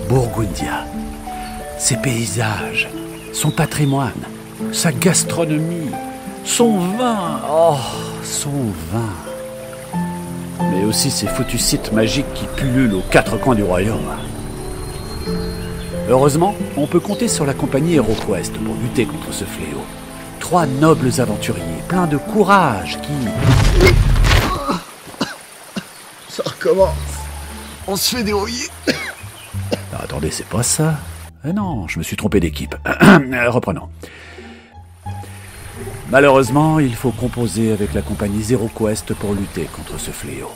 Burgundia, ses paysages, son patrimoine, sa gastronomie, son vin, son vin. Mais aussi ces foutus sites magiques qui pullulent aux quatre coins du royaume. Heureusement, on peut compter sur la compagnie HeroQuest pour lutter contre ce fléau. 3 nobles aventuriers, pleins de courage qui... Ça recommence. On se fait dérouiller. Attendez, c'est pas ça. Non, je me suis trompé d'équipe. Reprenons. Malheureusement, il faut composer avec la compagnie HeroQuest pour lutter contre ce fléau.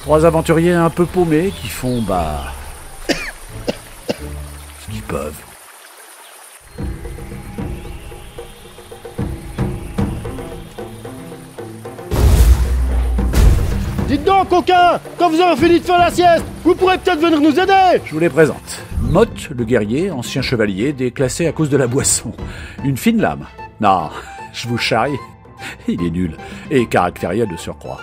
3 aventuriers un peu paumés qui font, ce qu'ils peuvent. Dites donc, coquin, quand vous aurez fini de faire la sieste, vous pourrez peut-être venir nous aider. Je vous les présente. Motte, le guerrier, ancien chevalier, déclassé à cause de la boisson. Une fine lame. Non, je vous charrie. Il est nul. Et caractériel de surcroît.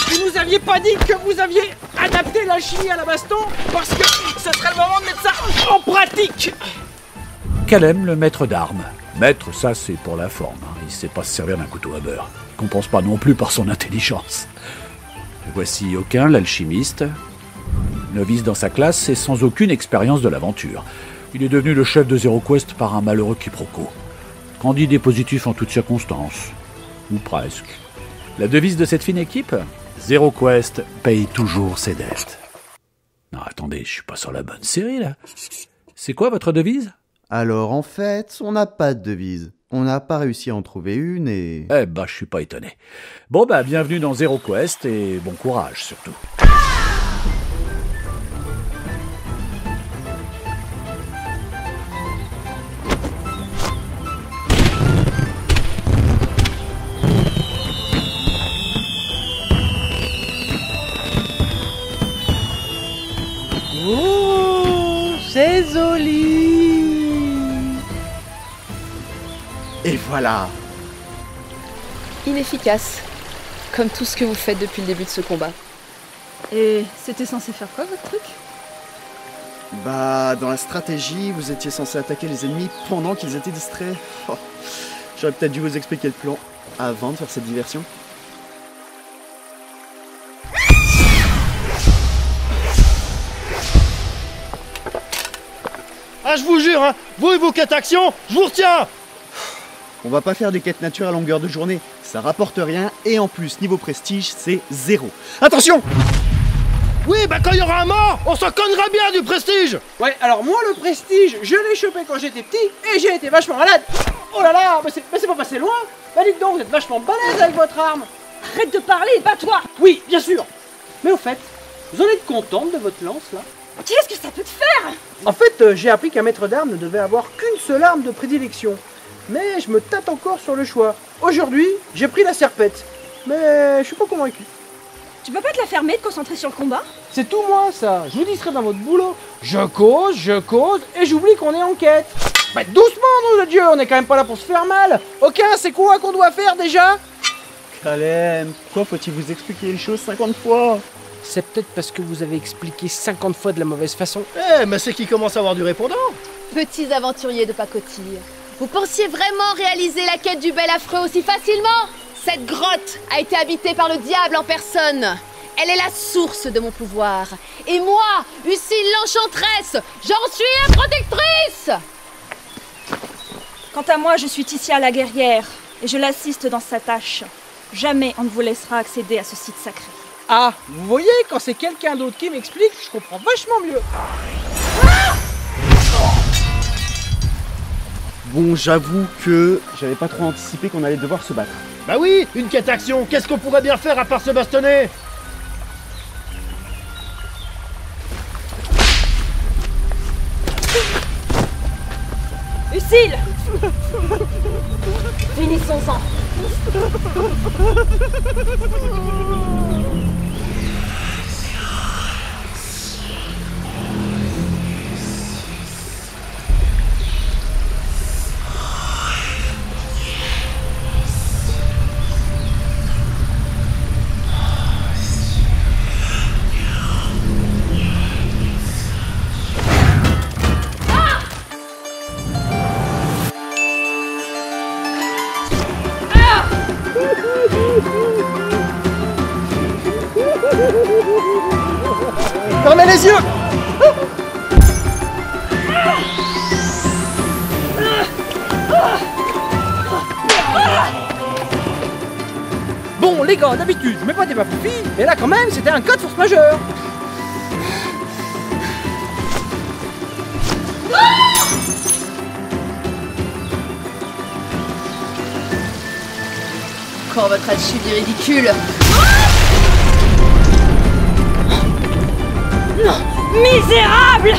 Vous nous aviez pas dit que vous aviez adapté la chimie à la baston, parce que ce serait le moment de mettre ça en pratique. Calem, le maître d'armes. Maître, ça c'est pour la forme. Il sait pas se servir d'un couteau à beurre. Il compense pas non plus par son intelligence. Voici Aucun, l'alchimiste. Novice dans sa classe et sans aucune expérience de l'aventure. Il est devenu le chef de HeroQuest par un malheureux quiproquo. Candide et positif en toutes circonstances. Ou presque. La devise de cette fine équipe ? HeroQuest paye toujours ses dettes. Non, attendez, je suis pas sur la bonne série, là. C'est quoi votre devise ? Alors, en fait, on n'a pas de devise. On n'a pas réussi à en trouver une et... je suis pas étonné. Bon, bienvenue dans HeroQuest et bon courage, surtout. Oh, c'est joli. Et voilà. Inefficace, comme tout ce que vous faites depuis le début de ce combat. Et c'était censé faire quoi votre truc ? Dans la stratégie, vous étiez censé attaquer les ennemis pendant qu'ils étaient distraits. J'aurais peut-être dû vous expliquer le plan avant de faire cette diversion. Ah, je vous jure, hein, vous et vos 4 actions, je vous retiens. On va pas faire des quêtes nature à longueur de journée. Ça rapporte rien et en plus, niveau prestige, c'est 0. Attention! Oui, quand il y aura un mort, on s'en connera bien du prestige. Ouais, alors moi le prestige, je l'ai chopé quand j'étais petit et j'ai été vachement malade. Oh là là, c'est pas passé loin. Dites donc, vous êtes vachement balèze avec votre arme. Arrête de parler, pas toi. Oui, bien sûr. Mais au fait, vous en êtes contente de votre lance là ? Qu'est-ce que ça peut te faire ? En fait, j'ai appris qu'un maître d'armes ne devait avoir qu'une seule arme de prédilection. Mais je me tâte encore sur le choix. Aujourd'hui, j'ai pris la serpette. Mais je suis pas convaincu. Tu peux pas te la fermer, te concentrer sur le combat ? C'est tout moi ça, je vous distrais dans votre boulot. Je cause, et j'oublie qu'on est en quête. Doucement, nom de Dieu, on est quand même pas là pour se faire mal. Ok, c'est quoi qu'on doit faire déjà ? Calem, pourquoi faut-il vous expliquer les choses 50 fois ? C'est peut-être parce que vous avez expliqué 50 fois de la mauvaise façon. Mais c'est qu'il commence à avoir du répondant. Petits aventuriers de pacotille, vous pensiez vraiment réaliser la quête du bel affreux aussi facilement ? Cette grotte a été habitée par le diable en personne. Elle est la source de mon pouvoir. Et moi, Ursine l'enchanteresse, j'en suis la protectrice. Quant à moi, je suis Tissia la guerrière, et je l'assiste dans sa tâche. Jamais on ne vous laissera accéder à ce site sacré. Ah, vous voyez, quand c'est quelqu'un d'autre qui m'explique, je comprends vachement mieux. Bon, j'avoue que j'avais pas trop anticipé qu'on allait devoir se battre. Bah oui, une quête action, qu'est-ce qu'on pourrait bien faire à part se bastonner? Ursile, finissons sang. Fermez les yeux. Bon les gars, d'habitude, je mets pas des bafouilles, mais là quand même, c'était un cas de force majeure. Encore votre attitude du ridicule. Non, misérable!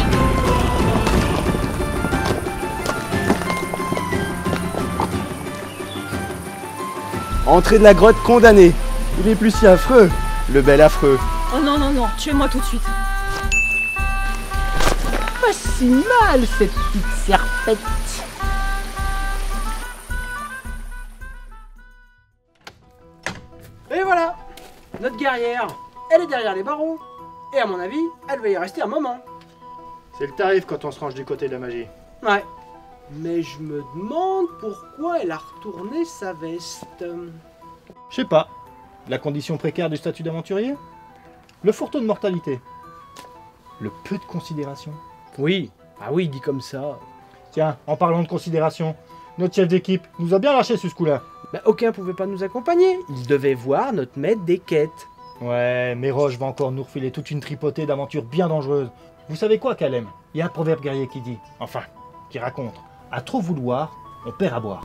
Entrée de la grotte condamné. Il est plus si affreux, le bel affreux. Oh non, non, non, tuez-moi tout de suite. Pas si mal cette petite serpette. Et voilà, notre guerrière, elle est derrière les barreaux. Et à mon avis, elle va y rester un moment. C'est le tarif quand on se range du côté de la magie. Ouais. Mais je me demande pourquoi elle a retourné sa veste. Je sais pas. La condition précaire du statut d'aventurier? Le fourreau de mortalité? Le peu de considération? Oui, ah oui, dit comme ça. Tiens, en parlant de considération, notre chef d'équipe nous a bien lâché sur ce coup-là. Bah, aucun pouvait pas nous accompagner. Il devait voir notre maître des quêtes. Ouais, mais Roche va encore nous refiler toute une tripotée d'aventures bien dangereuses. Vous savez quoi, Kalem? Il y a un proverbe guerrier qui dit, enfin, qui raconte, à trop vouloir, on perd à boire.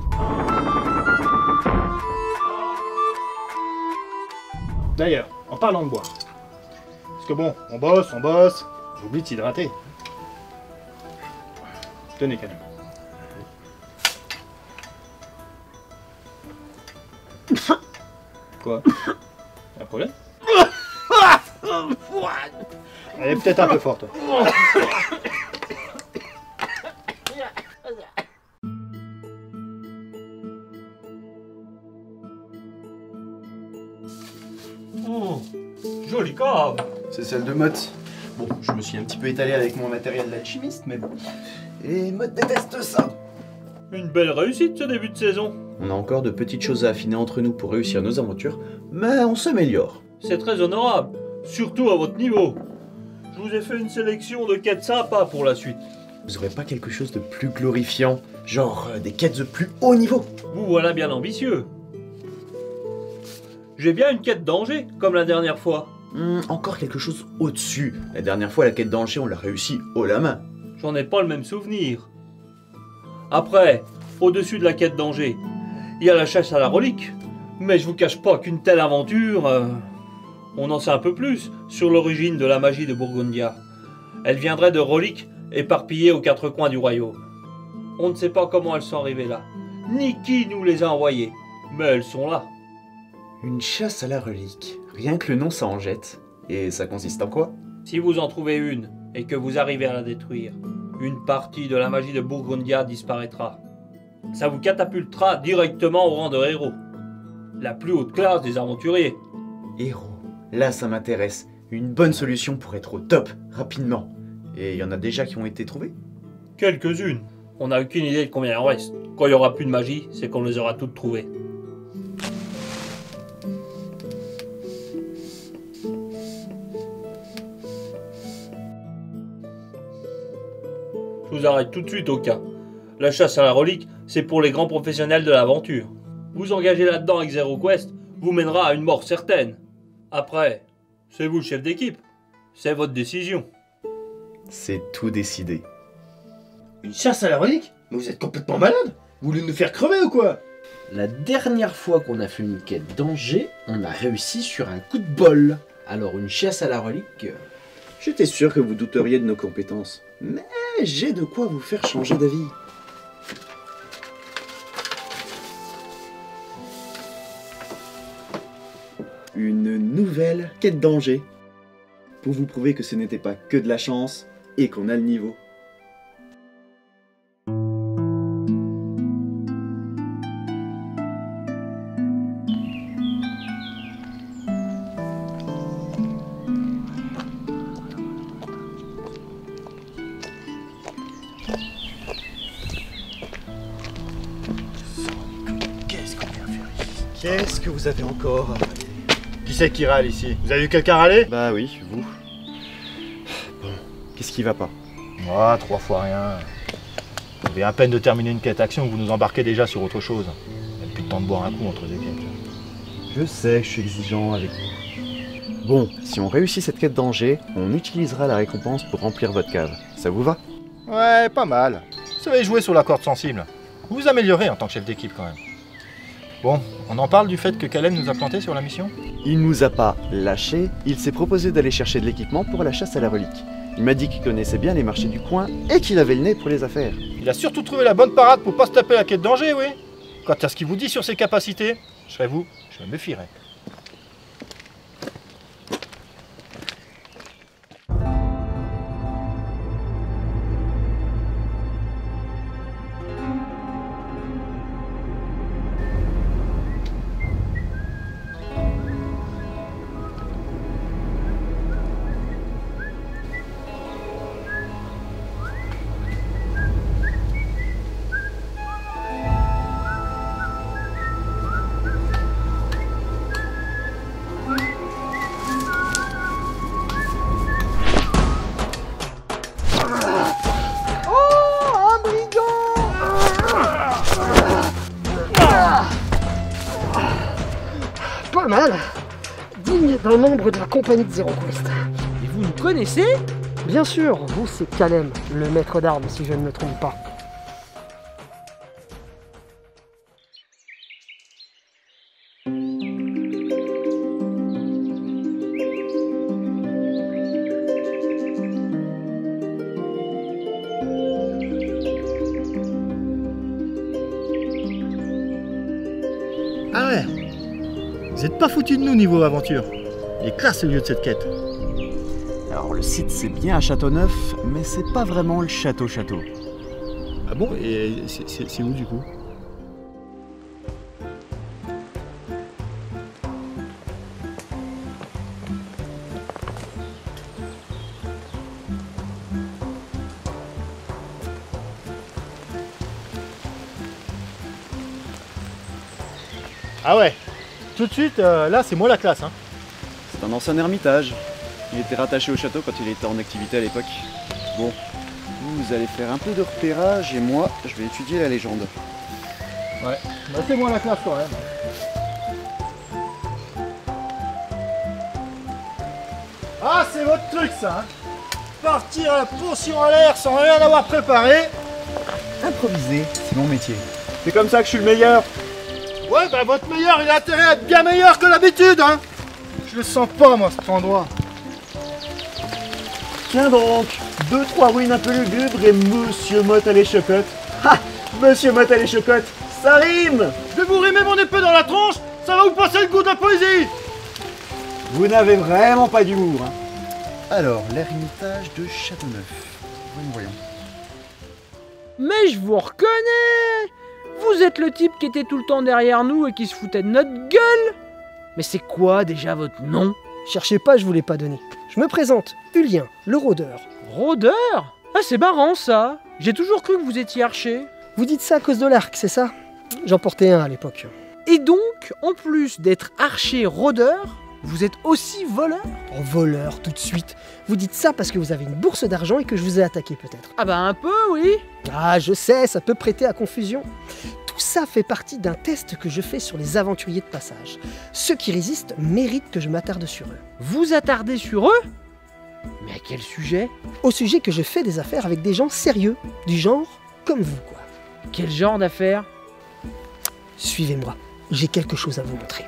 D'ailleurs, en parlant de boire, parce que bon, on bosse, j'oublie de s'hydrater. Tenez, Kalem. Quoi? Un problème? Elle est peut-être un peu forte. Oh, jolie cave. C'est celle de Mott. Bon, je me suis un petit peu étalé avec mon matériel d'alchimiste, mais bon. Et Mott déteste ça. Une belle réussite ce début de saison. On a encore de petites choses à affiner entre nous pour réussir nos aventures, mais on s'améliore. C'est très honorable, surtout à votre niveau. Je vous ai fait une sélection de quêtes sympas pour la suite. Vous aurez pas quelque chose de plus glorifiant, genre des quêtes de plus haut niveau? Vous voilà bien ambitieux. J'ai bien une quête danger, comme la dernière fois. Encore quelque chose au-dessus. La dernière fois, la quête d'Angers, on l'a réussi haut la main. J'en ai pas le même souvenir. Après, au-dessus de la quête d'Angers, il y a la chasse à la relique. Mais je vous cache pas qu'une telle aventure... on en sait un peu plus sur l'origine de la magie de Burgundia. Elle viendrait de reliques éparpillées aux quatre coins du royaume. On ne sait pas comment elles sont arrivées là, ni qui nous les a envoyées, mais elles sont là. Une chasse à la relique. Rien que le nom, ça en jette. Et ça consiste en quoi? Si vous en trouvez une, et que vous arrivez à la détruire, une partie de la magie de Burgundia disparaîtra. Ça vous catapultera directement au rang de héros. La plus haute classe des aventuriers. Héros. Là, ça m'intéresse. Une bonne solution pour être au top, rapidement. Et il y en a déjà qui ont été trouvés? Quelques-unes. On n'a aucune idée de combien il en reste. Quand il n'y aura plus de magie, c'est qu'on les aura toutes trouvées. Je vous arrête tout de suite au cas. La chasse à la relique, c'est pour les grands professionnels de l'aventure. Vous engagez là-dedans avec Zero Quest, vous mènera à une mort certaine. Après, c'est vous le chef d'équipe. C'est votre décision. C'est tout décidé. Une chasse à la relique? Mais vous êtes complètement malade? Vous voulez nous faire crever ou quoi? La dernière fois qu'on a fait une quête d'Angers, on a réussi sur un coup de bol. Alors une chasse à la relique... J'étais sûr que vous douteriez de nos compétences. Mais j'ai de quoi vous faire changer d'avis. une nouvelle quête danger. Pour vous prouver que ce n'était pas que de la chance et qu'on a le niveau. Qu'est-ce que vous avez encore à râler? Qui c'est qui râle ici? Vous avez vu quelqu'un râler? Bah oui, vous. Bon, qu'est-ce qui va pas? Ah, 3 fois rien. Vous avez à peine de terminer une quête action, vous nous embarquez déjà sur autre chose. Il n'y a plus de temps de boire un coup entre deux quêtes. Je sais, je suis exigeant avec vous. Bon, si on réussit cette quête danger, on utilisera la récompense pour remplir votre cave. Ça vous va? Ouais, pas mal. Vous savez jouer sur la corde sensible. Vous vous améliorez en tant que chef d'équipe quand même. Bon, on en parle du fait que Calem nous a plantés sur la mission? Il nous a pas lâché, il s'est proposé d'aller chercher de l'équipement pour la chasse à la relique. Il m'a dit qu'il connaissait bien les marchés du coin et qu'il avait le nez pour les affaires. Il a surtout trouvé la bonne parade pour pas se taper la quête danger, oui. Quant à ce qu'il vous dit sur ses capacités, je serais vous, je me méfierais. Pas mal. Digne d'un membre de la compagnie de Zero Quest. Et vous nous connaissez? Bien sûr, vous c'est Calem, le maître d'armes si je ne me trompe pas. Ah ouais. Vous êtes pas foutus de nous niveau aventure. Il est classe le lieu de cette quête. Alors le site c'est bien à Châteauneuf, mais c'est pas vraiment le château. Ah bon? Et c'est où du coup? Ah ouais. Tout de suite, là c'est moi la classe. Hein. C'est un ancien ermitage. Il était rattaché au château quand il était en activité à l'époque. Bon, vous allez faire un peu de repérage et moi, je vais étudier la légende. Ouais, bah c'est moi la classe quand même. Ah, c'est votre truc ça, hein. Partir à la potion à l'air sans rien avoir préparé. Improviser, c'est mon métier. C'est comme ça que je suis le meilleur. Ouais, bah votre meilleur, il a intérêt à être bien meilleur que l'habitude, hein. Je le sens pas, moi, cet endroit. Tiens donc, 2-3 ruines un peu lugubres et Monsieur Motte à l'échocotte. Ha! Monsieur Motte à l'échocotte, ça rime! Je vais vous rimer mon épée dans la tronche, ça va vous passer le goût de la poésie! Vous n'avez vraiment pas d'humour, hein. Alors, l'ermitage de Châteauneuf. Voyons. Mais je vous reconnais! Vous êtes le type qui était tout le temps derrière nous et qui se foutait de notre gueule! Mais c'est quoi déjà votre nom? Cherchez pas, je vous l'ai pas donné. Je me présente, Ulien, le rôdeur. Rôdeur? Ah, c'est marrant ça! J'ai toujours cru que vous étiez archer. Vous dites ça à cause de l'arc, c'est ça? J'en portais un à l'époque. Et donc, en plus d'être archer rôdeur, vous êtes aussi voleur? Oh, voleur, tout de suite. Vous dites ça parce que vous avez une bourse d'argent et que je vous ai attaqué peut-être. Ah bah un peu, oui. Ah, je sais, ça peut prêter à confusion. Tout ça fait partie d'un test que je fais sur les aventuriers de passage. Ceux qui résistent méritent que je m'attarde sur eux. Vous attardez sur eux? Mais à quel sujet? Au sujet que je fais des affaires avec des gens sérieux, du genre comme vous, quoi. Quel genre d'affaires? Suivez-moi, j'ai quelque chose à vous montrer.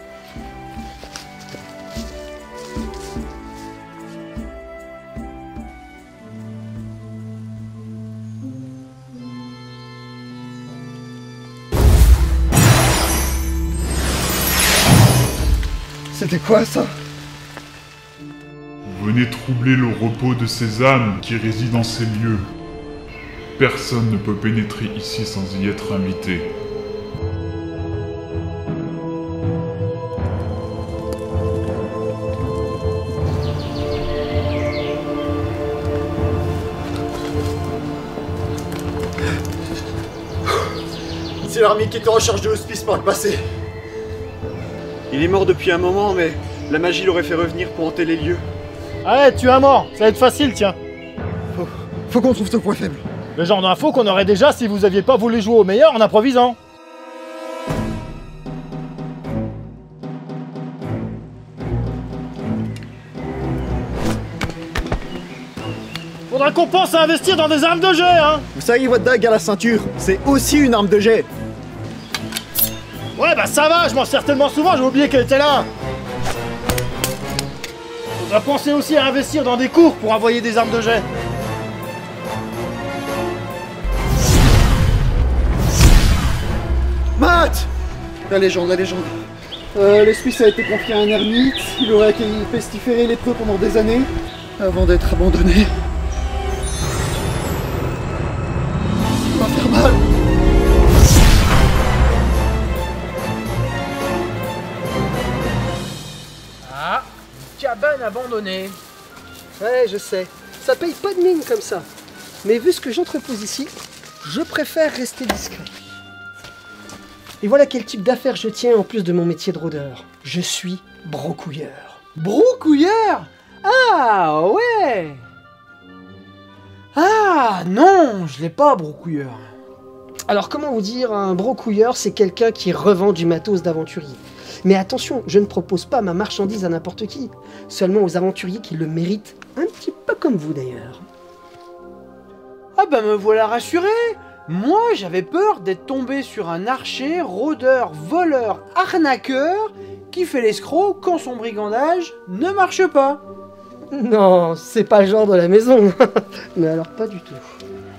C'était quoi ça? Vous venez troubler le repos de ces âmes qui résident en ces lieux. Personne ne peut pénétrer ici sans y être invité. C'est l'ermite qui était en charge de l'hospice par le passé. Il est mort depuis un moment, mais la magie l'aurait fait revenir pour hanter les lieux. Allez, tu es un mort, ça va être facile, tiens. Faut qu'on trouve ce point faible. Le genre d'info qu'on aurait déjà si vous aviez pas voulu jouer au meilleur en improvisant. Faudra qu'on pense à investir dans des armes de jet, hein. Vous savez, votre dague à la ceinture, c'est aussi une arme de jet. Ouais, bah ça va, je m'en sers tellement souvent, j'ai oublié qu'elle était là. Faudra penser aussi à investir dans des cours pour envoyer des armes de jet. Matt! La légende, la légende. L'hospice a été confié à un ermite, il aurait accueilli pestiféré lépreux pendant des années, avant d'être abandonné. Ça va faire mal. Ah, une cabane abandonnée. Ouais, je sais. Ça paye pas de mine comme ça. Mais vu ce que j'entrepose ici, je préfère rester discret. Et voilà quel type d'affaires je tiens en plus de mon métier de rôdeur. Je suis brocouilleur. Brocouilleur? Ah, ouais. Ah, non, je l'ai pas, brocouilleur. Alors comment vous dire, un brocouilleur, c'est quelqu'un qui revend du matos d'aventurier. Mais attention, je ne propose pas ma marchandise à n'importe qui, seulement aux aventuriers qui le méritent, un petit peu comme vous d'ailleurs. Ah bah me voilà rassuré. Moi, j'avais peur d'être tombé sur un archer, rôdeur, voleur, arnaqueur, qui fait l'escroc quand son brigandage ne marche pas. Non, c'est pas le genre de la maison. Mais alors pas du tout.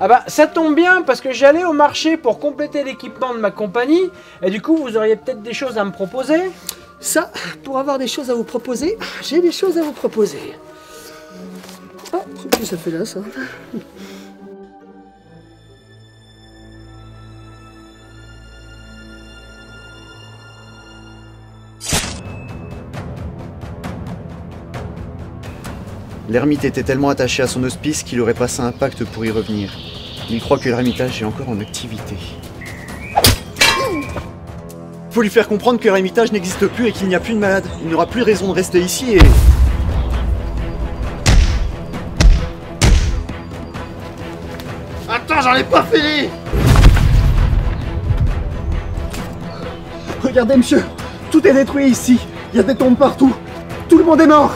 Ah bah ça tombe bien parce que j'allais au marché pour compléter l'équipement de ma compagnie et du coup vous auriez peut-être des choses à me proposer. Ça, pour avoir des choses à vous proposer, j'ai des choses à vous proposer. Oh, qu'est-ce que ça fait là, ça? L'ermite était tellement attaché à son hospice qu'il aurait passé un pacte pour y revenir. Il croit que l'ermitage est encore en activité. Faut lui faire comprendre que l'ermitage n'existe plus et qu'il n'y a plus de malade. Il n'aura plus raison de rester ici et... Attends, j'en ai pas fini. Regardez, monsieur, tout est détruit ici. Il y a des tombes partout. Tout le monde est mort.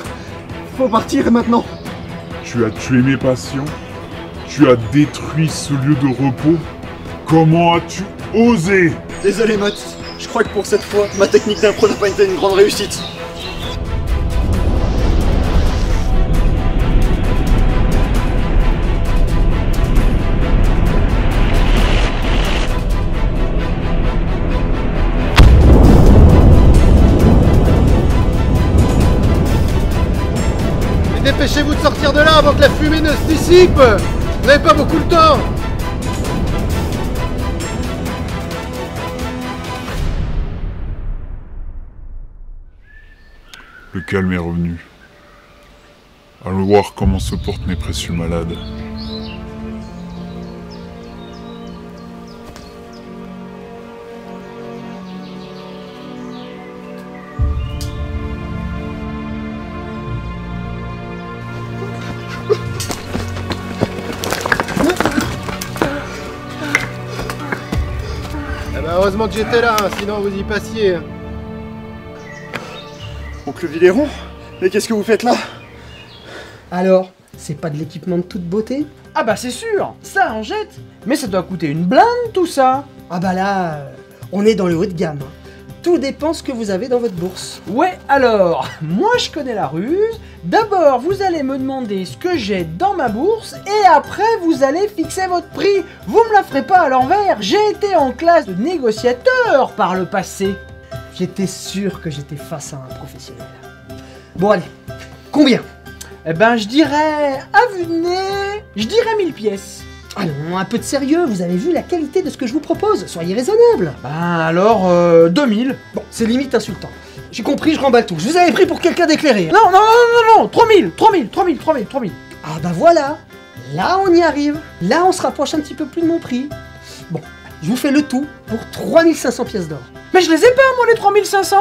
Faut partir maintenant. Tu as tué mes patients. Tu as détruit ce lieu de repos. Comment as-tu osé? Désolé, Matt. Je crois que pour cette fois, ma technique d'impro n'a pas été une grande réussite. Dépêchez-vous de sortir de là avant que la fumée ne se dissipe. Vous n'avez pas beaucoup de temps. Le calme est revenu. Allons voir comment se portent mes précieux malades. Heureusement que j'étais là, hein, sinon vous y passiez. Oncle Viléron, mais qu'est-ce que vous faites là? Alors, c'est pas de l'équipement de toute beauté? Ah bah c'est sûr, ça en jette. Mais ça doit coûter une blinde tout ça. Ah bah là, on est dans le haut de gamme. Tout dépend ce que vous avez dans votre bourse. Ouais, alors, moi je connais la ruse. D'abord, vous allez me demander ce que j'ai dans ma bourse et après, vous allez fixer votre prix. Vous me la ferez pas à l'envers. J'ai été en classe de négociateur par le passé. J'étais sûr que j'étais face à un professionnel. Bon allez, combien? Eh ben, je dirais, à vue de nez, je dirais 1000 pièces. Ah non, un peu de sérieux, vous avez vu la qualité de ce que je vous propose, soyez raisonnable. Ben alors, 2000. Bon, c'est limite insultant. J'ai compris, je remballe tout. Je vous avais pris pour quelqu'un d'éclairé. Non, non, non, non, non, 3000. Ah bah voilà, là on y arrive. Là on se rapproche un petit peu plus de mon prix. Bon, je vous fais le tout pour 3500 pièces d'or. Mais je les ai pas, moi, les 3500.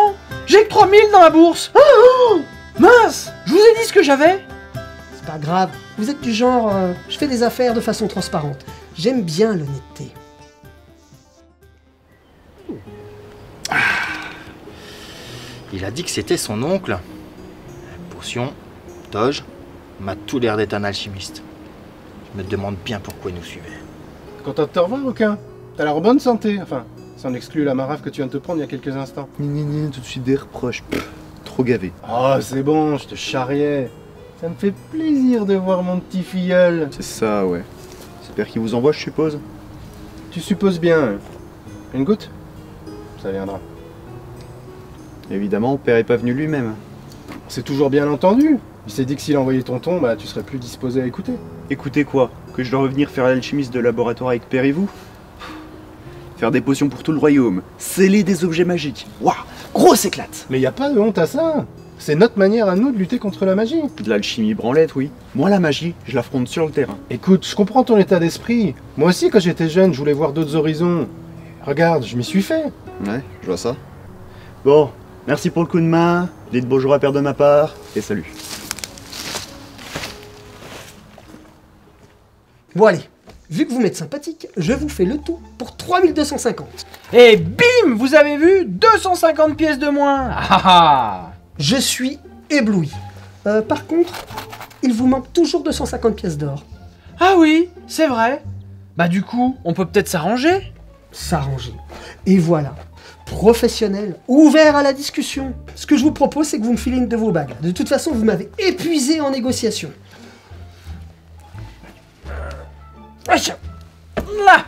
J'ai que 3000 dans la bourse. Oh, mince, je vous ai dit ce que j'avais. C'est pas grave, vous êtes du genre, je fais des affaires de façon transparente. J'aime bien l'honnêteté. Il a dit que c'était son oncle. Potion, toge, m'a tout l'air d'être un alchimiste. Je me demande bien pourquoi il nous suivait. Content de te revoir, aucun. T'as l'air en bonne santé, enfin, ça en exclut la marave que tu viens de te prendre il y a quelques instants. Tout de suite des reproches, trop gavé. Oh, c'est bon, je te charriais. Ça me fait plaisir de voir mon petit filleul. C'est ça, ouais. C'est père qui vous envoie, je suppose. Tu supposes bien. Une goutte? Ça viendra. Évidemment, père est pas venu lui-même. C'est toujours bien entendu. Il s'est dit que s'il envoyait tonton, bah tu serais plus disposé à écouter. Écoutez quoi? Que je dois revenir faire l'alchimiste de laboratoire avec père et vous? Faire des potions pour tout le royaume, sceller des objets magiques. Waouh, grosse éclate! Mais y a pas de honte à ça. C'est notre manière à nous de lutter contre la magie. De l'alchimie branlette, oui. Moi, la magie, je l'affronte sur le terrain. Écoute, je comprends ton état d'esprit. Moi aussi, quand j'étais jeune, je voulais voir d'autres horizons. Regarde, je m'y suis fait. Ouais, je vois ça. Bon, merci pour le coup de main. Dites bonjour à père de ma part, et salut. Bon allez, vu que vous m'êtes sympathique, je vous fais le tout pour 3250. Et bim, vous avez vu, 250 pièces de moins. Ah ah. Je suis ébloui. Par contre, il vous manque toujours 250 pièces d'or. Ah oui, c'est vrai. Bah du coup, on peut peut-être s'arranger. S'arranger. Et voilà. Professionnel, ouvert à la discussion. Ce que je vous propose, c'est que vous me filez une de vos bagues. De toute façon, vous m'avez épuisé en négociation. Là.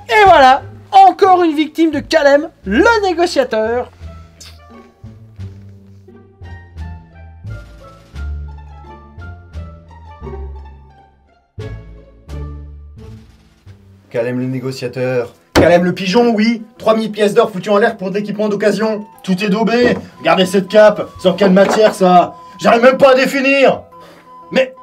Et voilà, encore une victime de Kalem, le négociateur. Kalem le négociateur. Kalem le pigeon, oui. 3000 pièces d'or foutues en l'air pour de l'équipement d'occasion. Tout est daubé. Regardez cette cape. C'est en quelle matière, ça? J'arrive même pas à définir. Mais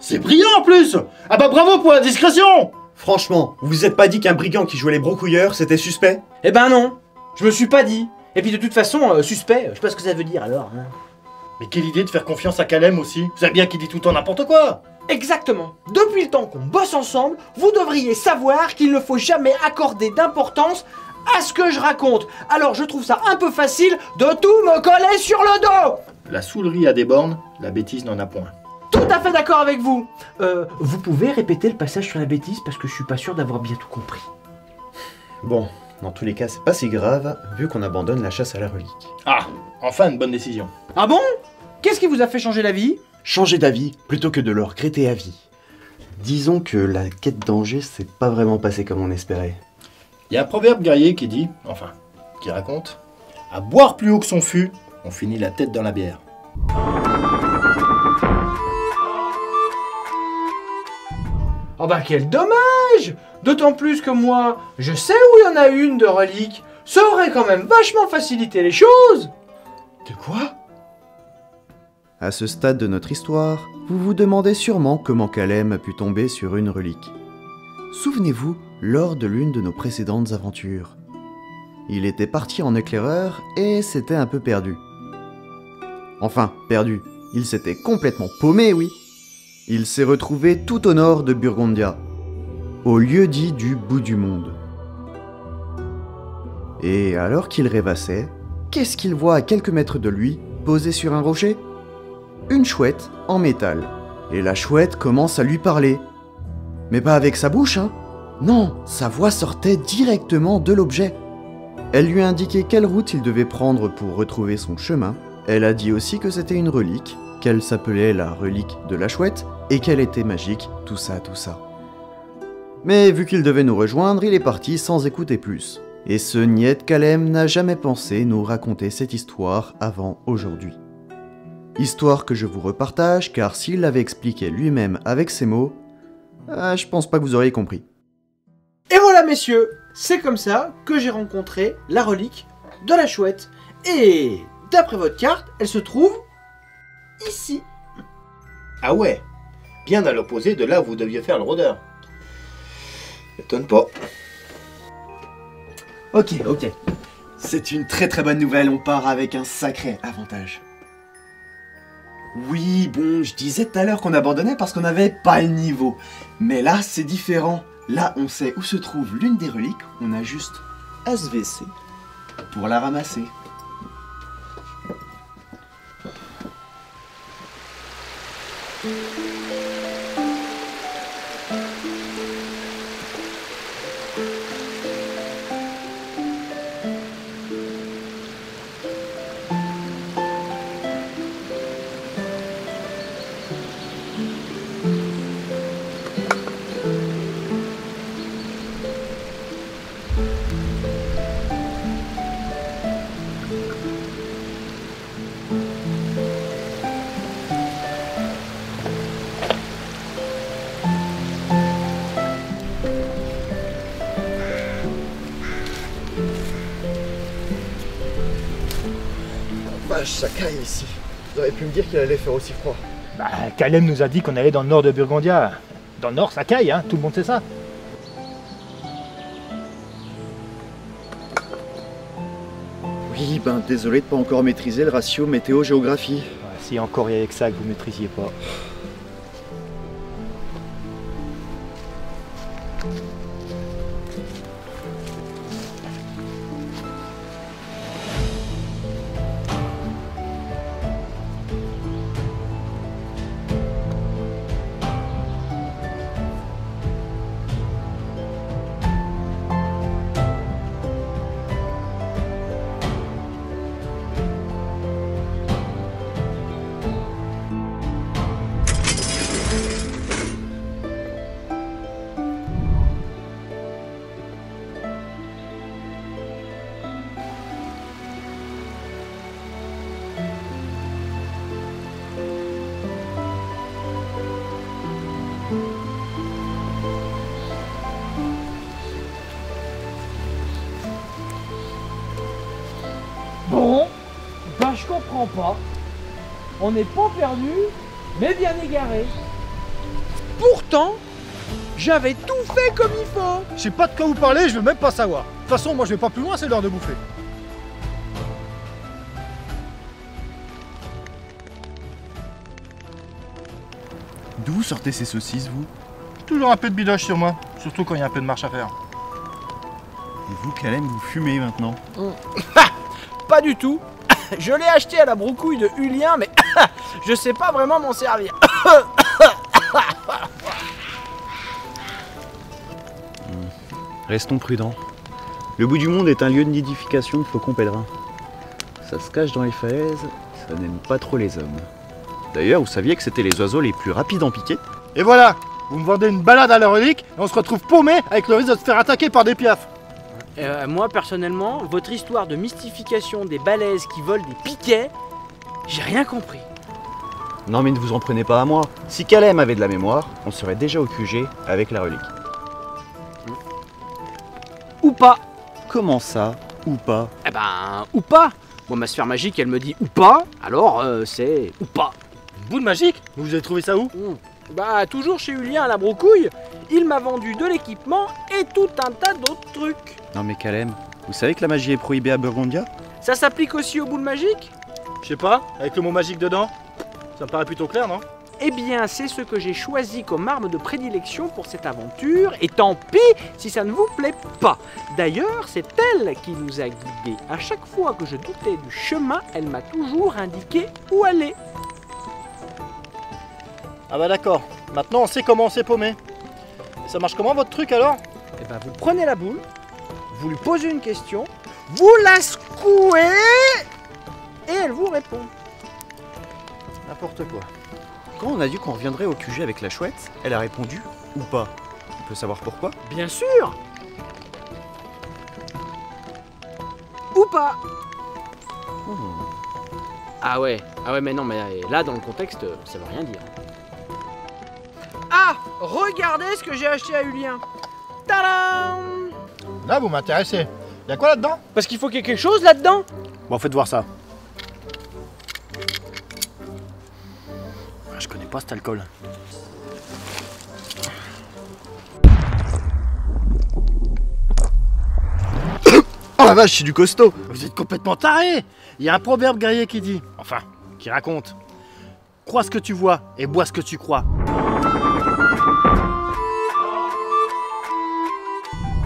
c'est brillant en plus. Ah bah bravo pour la discrétion. Franchement, vous vous êtes pas dit qu'un brigand qui jouait les brocouilleurs, c'était suspect? Eh ben non, je me suis pas dit. Et puis de toute façon, suspect, je sais pas ce que ça veut dire alors. Hein. Mais quelle idée de faire confiance à Kalem aussi. Vous savez bien qu'il dit tout le temps n'importe quoi. Exactement. Depuis le temps qu'on bosse ensemble, vous devriez savoir qu'il ne faut jamais accorder d'importance à ce que je raconte. Alors je trouve ça un peu facile de tout me coller sur le dos. La saoulerie a des bornes, la bêtise n'en a point. Tout à fait d'accord avec vous. Vous pouvez répéter le passage sur la bêtise parce que je suis pas sûr d'avoir bien tout compris. Bon, dans tous les cas, c'est pas si grave, vu qu'on abandonne la chasse à la relique. Ah, enfin une bonne décision. Ah bon? Qu'est-ce qui vous a fait changer d'avis? Changer d'avis plutôt que de le regretter à vie. Disons que la quête d'Angers s'est pas vraiment passée comme on espérait. Il y a un proverbe guerrier qui dit, enfin, qui raconte, à boire plus haut que son fût, on finit la tête dans la bière. Oh bah quel dommage! D'autant plus que moi, je sais où il y en a une de relique. Ça aurait quand même vachement facilité les choses. De quoi? À ce stade de notre histoire, vous vous demandez sûrement comment Kalem a pu tomber sur une relique. Souvenez-vous, lors de l'une de nos précédentes aventures. Il était parti en éclaireur et s'était un peu perdu. Enfin, perdu. Il s'était complètement paumé, oui. Il s'est retrouvé tout au nord de Burgondia, au lieu dit du bout du monde. Et alors qu'il rêvassait, qu'est-ce qu'il voit à quelques mètres de lui, posé sur un rocher? Une chouette en métal. Et la chouette commence à lui parler. Mais pas avec sa bouche, hein. Non, sa voix sortait directement de l'objet. Elle lui a indiqué quelle route il devait prendre pour retrouver son chemin. Elle a dit aussi que c'était une relique, qu'elle s'appelait la relique de la chouette, et qu'elle était magique, tout ça, tout ça. Mais vu qu'il devait nous rejoindre, il est parti sans écouter plus. Et ce niais de Calem n'a jamais pensé nous raconter cette histoire avant aujourd'hui. Histoire que je vous repartage, car s'il l'avait expliqué lui-même avec ses mots, je pense pas que vous auriez compris. Et voilà messieurs, c'est comme ça que j'ai rencontré la relique de la chouette. Et d'après votre carte, elle se trouve ici. Ah ouais, bien à l'opposé de là où vous deviez faire le rôdeur. M'étonne pas. Ok. C'est une très bonne nouvelle, on part avec un sacré avantage. Oui, bon, je disais tout à l'heure qu'on abandonnait parce qu'on n'avait pas le niveau. Mais là, c'est différent. Là, on sait où se trouve l'une des reliques, on a juste à se baisser pour la ramasser. Ça caille ici. Vous auriez pu me dire qu'il allait faire aussi froid. Bah, Calem nous a dit qu'on allait dans le nord de Burgondia. Dans le nord, ça caille, hein, tout le monde sait ça. Oui, désolé de pas encore maîtriser le ratio météo-géographie. Ouais, si encore il y avait que ça que vous maîtrisiez pas. Bon, je comprends pas. On n'est pas perdu, mais bien égaré. Pourtant, j'avais tout fait comme il faut. Je sais pas de quoi vous parlez, je veux même pas savoir. De toute façon, moi je vais pas plus loin, c'est l'heure de bouffer. D'où vous sortez ces saucisses, vous? Toujours un peu de bidoche sur moi, surtout quand il y a un peu de marche à faire. Et vous, Calem, vous fumez maintenant? Pas du tout. Je l'ai acheté à la broucouille de Hulien, mais je sais pas vraiment m'en servir. Restons prudents. Le bout du monde est un lieu de nidification de faucons pèlerins. Ça se cache dans les falaises, ça n'aime pas trop les hommes. D'ailleurs, vous saviez que c'était les oiseaux les plus rapides en piquer? Et voilà, vous me vendez une balade à la relique et on se retrouve paumé avec le risque de se faire attaquer par des piafs. Moi, personnellement, votre histoire de mystification des balaises qui volent des piquets, j'ai rien compris. Non mais ne vous en prenez pas à moi. Si Calem avait de la mémoire, on serait déjà au QG avec la relique. Ou pas. Comment ça? Ou pas? Eh ben, ou pas. Bon, ma sphère magique, elle me dit ou pas, alors c'est ou pas. Une boule magique? Vous avez trouvé ça où? Bah, toujours chez Hulien à la broucouille. Il m'a vendu de l'équipement et tout un tas d'autres trucs. Non mais Calem, vous savez que la magie est prohibée à Burgondia? Ça s'applique aussi aux boules magiques? Je sais pas, avec le mot magique dedans? Ça me paraît plutôt clair, non? Eh bien, c'est ce que j'ai choisi comme arme de prédilection pour cette aventure, et tant pis si ça ne vous plaît pas. D'ailleurs, c'est elle qui nous a guidés. À chaque fois que je doutais du chemin, elle m'a toujours indiqué où aller. Ah bah d'accord, maintenant on sait comment on s'est paumé. Ça marche comment votre truc alors? Eh ben, vous prenez la boule, vous lui posez une question, vous la secouez, et elle vous répond. N'importe quoi. Quand on a dit qu'on reviendrait au QG avec la chouette, elle a répondu ou pas? On peut savoir pourquoi? Bien sûr. pas. Ah ouais, mais non, mais là, dans le contexte, ça veut rien dire. Ah, regardez ce que j'ai acheté à Julien. Tadam! Là, vous m'intéressez. Y'a quoi là-dedans? Parce qu'il faut qu'il y ait quelque chose là-dedans. Bon, faites voir ça. Je connais pas cet alcool. Oh la vache, c'est du costaud. Vous êtes complètement taré. Il y a un proverbe guerrier qui dit, enfin, qui raconte, crois ce que tu vois et bois ce que tu crois.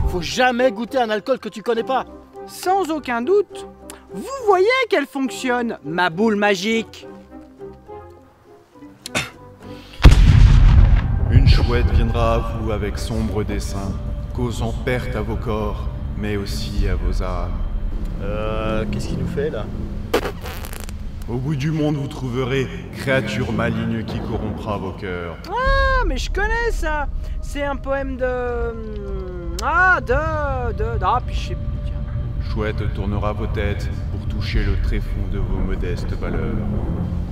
Faut jamais goûter un alcool que tu connais pas. Sans aucun doute. Vous voyez qu'elle fonctionne, ma boule magique. Une chouette viendra à vous avec sombre dessein, causant perte à vos corps, mais aussi à vos âmes. Qu'est-ce qu'il nous fait là? Au bout du monde, vous trouverez créature maligne qui corrompra vos cœurs. Ah, mais je connais ça. C'est un poème de... Ah, puis je sais plus, tiens. Chouette tournera vos têtes pour toucher le tréfonds de vos modestes valeurs.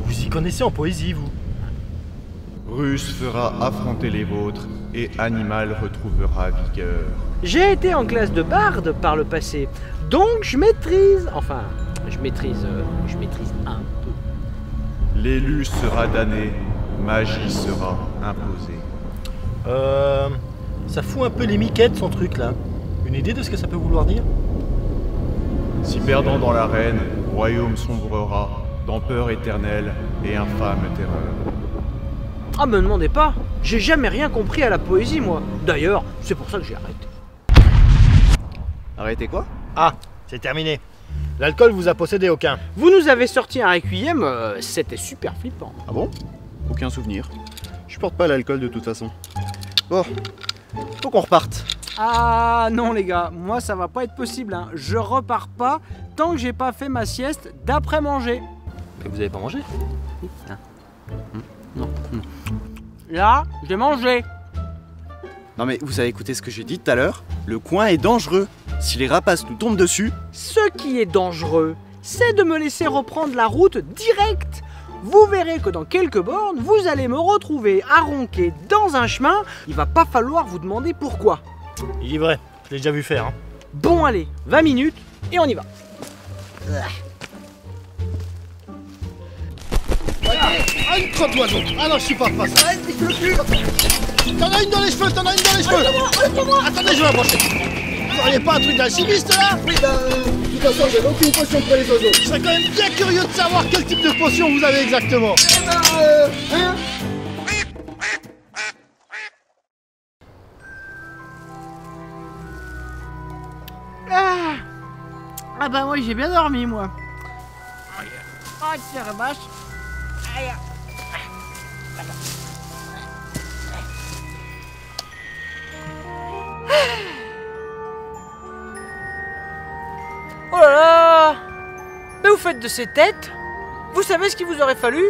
Vous y connaissez en poésie, vous? Russe fera affronter les vôtres et Animal retrouvera vigueur. J'ai été en classe de barde par le passé, donc je maîtrise... Enfin, je maîtrise un peu. L'élu sera damné, magie sera imposée. Ça fout un peu les miquettes son truc là. Une idée de ce que ça peut vouloir dire? Si perdant dans l'arène, royaume sombrera, dans peur éternelle et infâme terreur. Ah, me demandez pas, j'ai jamais rien compris à la poésie moi. D'ailleurs, c'est pour ça que j'ai arrêté. Arrêtez quoi? Ah, c'est terminé. L'alcool vous a possédé aucun. Vous nous avez sorti un requiem, c'était super flippant. Ah bon? Aucun souvenir. Je porte pas l'alcool de toute façon. Bon, faut qu'on reparte. Ah non les gars, moi ça va pas être possible, hein. Je repars pas tant que j'ai pas fait ma sieste d'après manger. Mais vous avez pas mangé? Non. Là, j'ai mangé. Non mais vous avez écouté ce que j'ai dit tout à l'heure? Le coin est dangereux. Si les rapaces nous tombent dessus... Ce qui est dangereux, c'est de me laisser reprendre la route directe. Vous verrez que dans quelques bornes, vous allez me retrouver à ronquer dans un chemin. Il va pas falloir vous demander pourquoi. Il est vrai, je l'ai déjà vu faire. Hein. Bon allez, 20 minutes et on y va. Ah, une crotte d'oiseau. Ah non, je supporte pas ça. T'en as une dans les cheveux, Attendez, je vais m'approcher. Vous auriez pas un truc d'alchimiste là? Oui, de toute façon, j'ai aucune potion pour les oiseaux. Je serais quand même bien curieux de savoir quel type de potion vous avez exactement. Hein? Ah bah moi j'ai bien dormi moi. Ah tiens la vache. Aïe. Oh là là! Mais vous faites de ces têtes? Vous savez ce qu'il vous aurait fallu?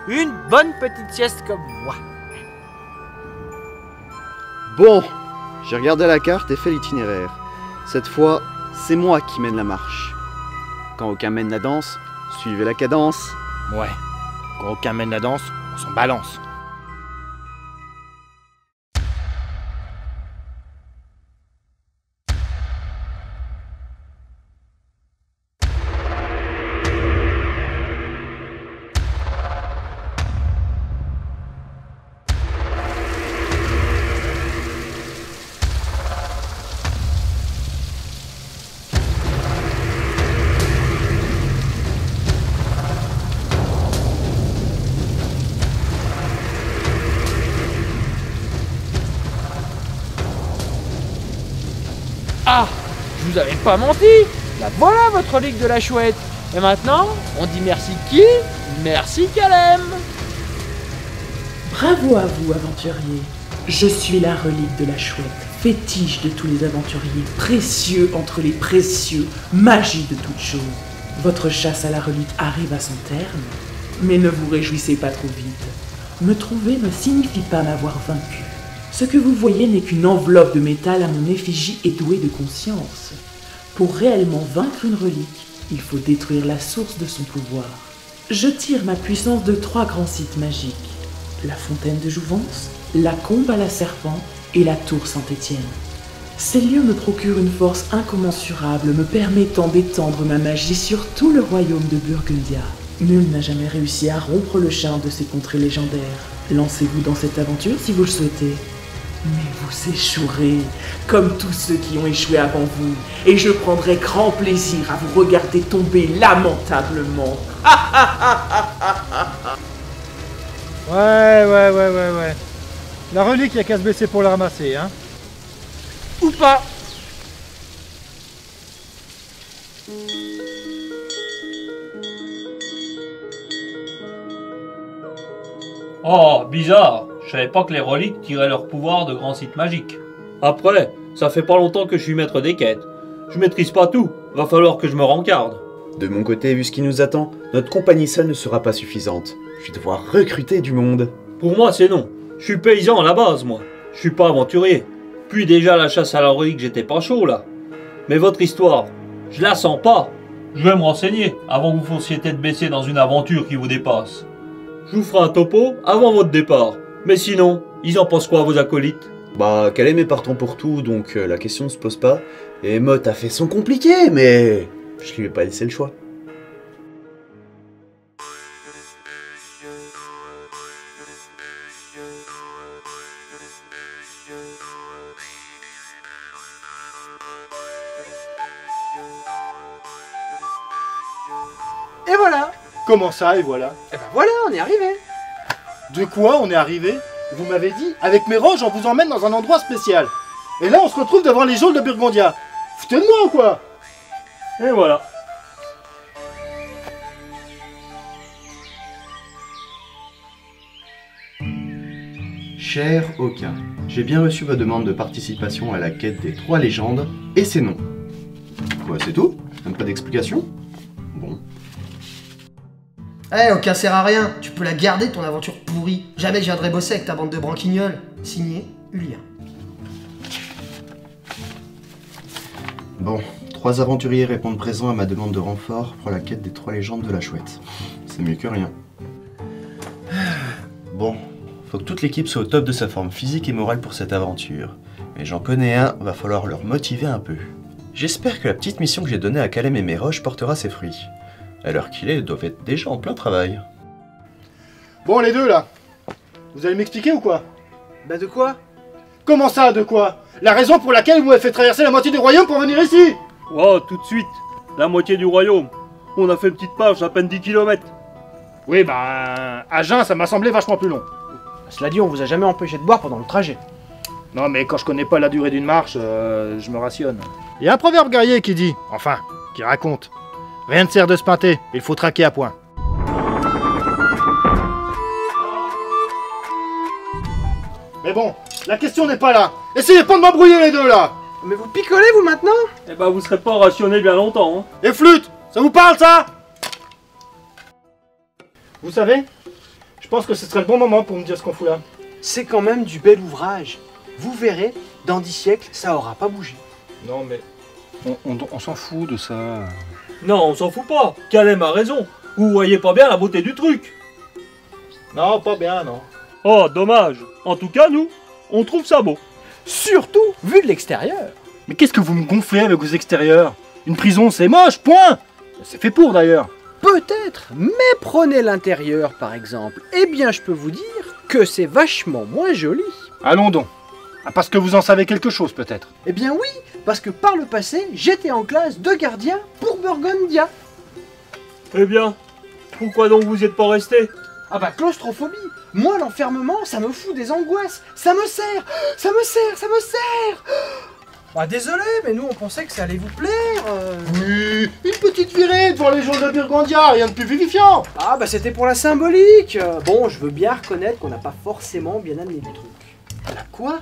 Une bonne petite sieste comme moi. Bon, j'ai regardé la carte et fait l'itinéraire. Cette fois, c'est moi qui mène la marche. Quand aucun mène la danse, suivez la cadence. Ouais, quand aucun mène la danse, on s'en balance. Ah, je vous avais pas menti. Là voilà votre ligue de la chouette. Et maintenant, on dit merci qui? Merci Calem. Bravo à vous, aventuriers. Je suis la relique de la chouette, fétiche de tous les aventuriers, précieux entre les précieux, magie de toutes choses. Votre chasse à la relique arrive à son terme, mais ne vous réjouissez pas trop vite. Me trouver ne signifie pas m'avoir vaincu. Ce que vous voyez n'est qu'une enveloppe de métal à mon effigie et douée de conscience. Pour réellement vaincre une relique, Il faut détruire la source de son pouvoir. Je tire ma puissance de 3 grands sites magiques. La fontaine de Jouvence, la combe à la serpent et la tour Saint-Étienne. Ces lieux me procurent une force incommensurable, me permettant d'étendre ma magie sur tout le royaume de Burgundia. Nul n'a jamais réussi à rompre le charme de ces contrées légendaires. Lancez-vous dans cette aventure si vous le souhaitez. Mais vous échouerez, comme tous ceux qui ont échoué avant vous, et je prendrai grand plaisir à vous regarder tomber lamentablement. Ouais. La relique, il n'y a qu'à se baisser pour la ramasser, hein. Ou pas. Oh, bizarre. Je savais pas que les reliques tiraient leur pouvoir de grands sites magiques. Après, ça fait pas longtemps que je suis maître des quêtes. Je maîtrise pas tout. Va falloir que je me rencarde. De mon côté, vu ce qui nous attend, notre compagnie seule ne sera pas suffisante. Je vais devoir recruter du monde. Pour moi, c'est non. Je suis paysan à la base, moi. Je suis pas aventurier. Puis déjà, la chasse à la relique, j'étais pas chaud, là. Mais votre histoire, je la sens pas. Je vais me renseigner avant que vous fonciez tête baissée dans une aventure qui vous dépasse. Je vous ferai un topo avant votre départ. Mais sinon, ils en pensent quoi, vos acolytes? Bah, Calem est partant pour tout, donc la question ne se pose pas. Et Mott a fait son compliqué, mais je lui ai pas laissé le choix. Et voilà. Comment ça, et voilà? Et ben voilà, on est arrivé. De quoi on est arrivé? Vous m'avez dit, avec mes roches, on vous emmène dans un endroit spécial. Et là, on se retrouve devant les geôles de Burgundia. Foutez de moi ou quoi? Et voilà. Cher Aucun, j'ai bien reçu votre demande de participation à la quête des 3 légendes, et c'est non. Quoi, c'est tout? Même pas d'explication? Bon. Eh, aucun sert à rien. Tu peux la garder, ton aventure pourrie. Jamais je viendrai bosser avec ta bande de branquignoles. Signé, Ulien. Bon, 3 aventuriers répondent présents à ma demande de renfort pour la quête des 3 légendes de la chouette. C'est mieux que rien. Bon, faut que toute l'équipe soit au top de sa forme physique et morale pour cette aventure. Mais j'en connais un, va falloir leur motiver un peu. J'espère que la petite mission que j'ai donnée à Calem et Méroche portera ses fruits. À l'heure qu'il est, ils doivent être déjà en plein travail. Bon, les deux, là. Vous allez m'expliquer ou quoi? Bah de quoi? Comment ça, de quoi? La raison pour laquelle vous m'avez fait traverser la moitié du royaume pour venir ici? Oh, tout de suite. La moitié du royaume. On a fait une petite marche d'à peine 10 km. Oui, bah, à Jeun, ça m'a semblé vachement plus long. Cela dit, on vous a jamais empêché de boire pendant le trajet. Non, mais quand je connais pas la durée d'une marche, je me rationne. Il y a un proverbe guerrier qui dit, enfin, qui raconte, rien ne sert de se pinter, il faut traquer à point. Mais bon, la question n'est pas là. Essayez pas de m'embrouiller les deux là. Mais vous picolez vous maintenant? Eh ben vous serez pas rationné bien longtemps. Hein. Et flûte, ça vous parle ça? Vous savez, je pense que ce serait le bon moment pour me dire ce qu'on fout là. C'est quand même du bel ouvrage. Vous verrez, dans 10 siècles, ça aura pas bougé. Non mais, on s'en fout de ça. Non, on s'en fout pas. Calem a raison. Vous voyez pas bien la beauté du truc. Non, pas bien, non. Oh, dommage. En tout cas, nous, on trouve ça beau. Surtout vu de l'extérieur. Mais qu'est-ce que vous me gonflez avec vos extérieurs? Une prison, c'est moche, point. C'est fait pour d'ailleurs. Peut-être, mais prenez l'intérieur par exemple. Eh bien, je peux vous dire que c'est vachement moins joli. Allons donc. Ah, parce que vous en savez quelque chose peut-être. Eh bien oui, parce que par le passé, j'étais en classe de gardien pour Burgundia. Eh bien, pourquoi donc vous y êtes pas resté? Ah bah claustrophobie. Moi l'enfermement, ça me fout des angoisses. Ça me sert. Bah désolé, mais nous on pensait que ça allait vous plaire. Oui, une petite virée devant les gens de Burgundia, rien de plus vivifiant. Ah bah c'était pour la symbolique. Bon, je veux bien reconnaître qu'on n'a pas forcément bien amené le truc. La quoi?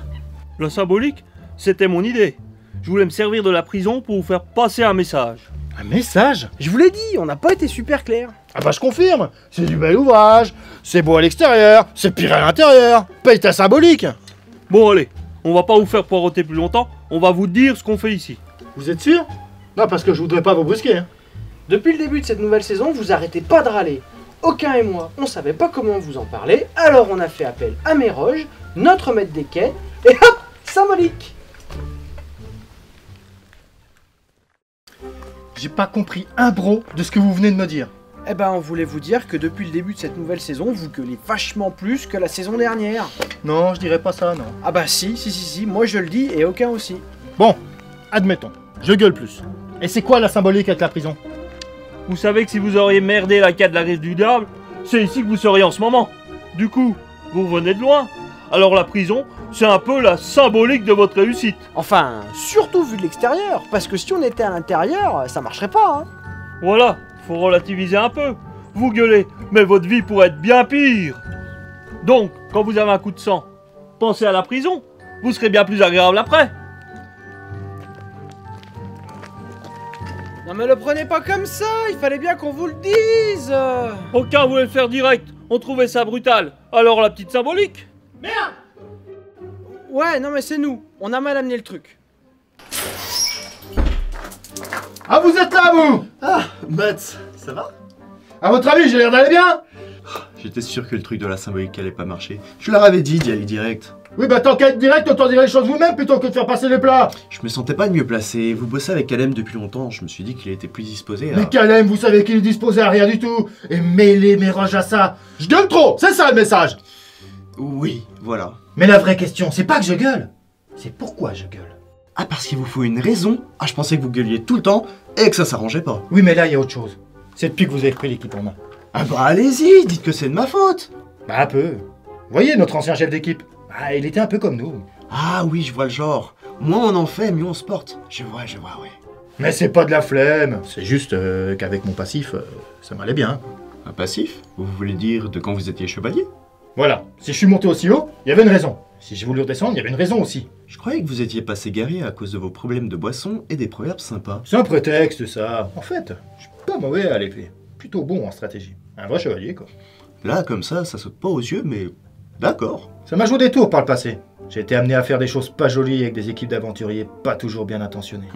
La symbolique, c'était mon idée. Je voulais me servir de la prison pour vous faire passer un message. Un message? Je vous l'ai dit, on n'a pas été super clair. Ah bah je confirme, c'est du bel ouvrage, c'est beau à l'extérieur, c'est pire à l'intérieur, paye ta symbolique. Bon allez, on va pas vous faire poireauter plus longtemps, on va vous dire ce qu'on fait ici. Vous êtes sûr? Non, parce que je voudrais pas vous brusquer. Hein. Depuis le début de cette nouvelle saison, vous arrêtez pas de râler. Aucun et moi, on savait pas comment vous en parler, alors on a fait appel à Méroge, notre maître des quais, et hop, symbolique. J'ai pas compris un bro de ce que vous venez de me dire. Eh ben, on voulait vous dire que depuis le début de cette nouvelle saison, vous gueulez vachement plus que la saison dernière. Non, je dirais pas ça, non. Ah bah si, moi je le dis et aucun aussi. Bon, admettons, je gueule plus. Et c'est quoi la symbolique avec la prison? Vous savez que si vous auriez merdé la quête de la rive du diable, c'est ici que vous seriez en ce moment. Du coup, vous revenez de loin. Alors la prison, c'est un peu la symbolique de votre réussite. Enfin, surtout vu de l'extérieur, parce que si on était à l'intérieur, ça marcherait pas, hein. Voilà, faut relativiser un peu. Vous gueulez, mais votre vie pourrait être bien pire. Donc, quand vous avez un coup de sang, pensez à la prison. Vous serez bien plus agréable après. Non mais le prenez pas comme ça, il fallait bien qu'on vous le dise. Aucun voulait le faire direct, on trouvait ça brutal. Alors la petite symbolique. Merde. Ouais, non mais c'est nous, on a mal amené le truc. Ah, vous êtes là, vous? Ah, Mats, ça va? À votre avis, j'ai l'air d'aller bien? J'étais sûr que le truc de la symbolique allait pas marcher. Je leur avais dit d'y aller direct. Oui, bah tant qu'à être direct, autant dire les choses vous-même plutôt que de faire passer les plats. Je me sentais pas de mieux placé. Vous bossez avec Calem depuis longtemps, je me suis dit qu'il était plus disposé à... Mais Calem, vous savez qu'il est disposé à rien du tout. Et mêlez Méroge à ça. Je gueule trop, c'est ça le message. Oui, voilà. Mais la vraie question, c'est pas que je gueule, c'est pourquoi je gueule. Ah, parce qu'il vous faut une raison? Ah, je pensais que vous gueuliez tout le temps et que ça s'arrangeait pas. Oui, mais là, il y a autre chose. C'est depuis que vous avez pris l'équipe en main. Ah bah allez-y, dites que c'est de ma faute. Bah un peu. Vous voyez, notre ancien chef d'équipe, bah, il était un peu comme nous. Ah oui, je vois le genre. Moins on en fait, mieux on se porte. Je vois, ouais. Mais c'est pas de la flemme, c'est juste qu'avec mon passif, ça m'allait bien. Un passif? Vous voulez dire de quand vous étiez chevalier? Voilà, si je suis monté aussi haut, il y avait une raison. Si j'ai voulu redescendre, il y avait une raison aussi. Je croyais que vous étiez passé guerrier à cause de vos problèmes de boisson et des proverbes sympas. C'est un prétexte, ça. En fait, je suis pas mauvais à l'épée. Plutôt bon en stratégie. Un vrai chevalier, quoi. Là, comme ça saute pas aux yeux, mais... D'accord. Ça m'a joué des tours par le passé. J'ai été amené à faire des choses pas jolies avec des équipes d'aventuriers pas toujours bien intentionnés.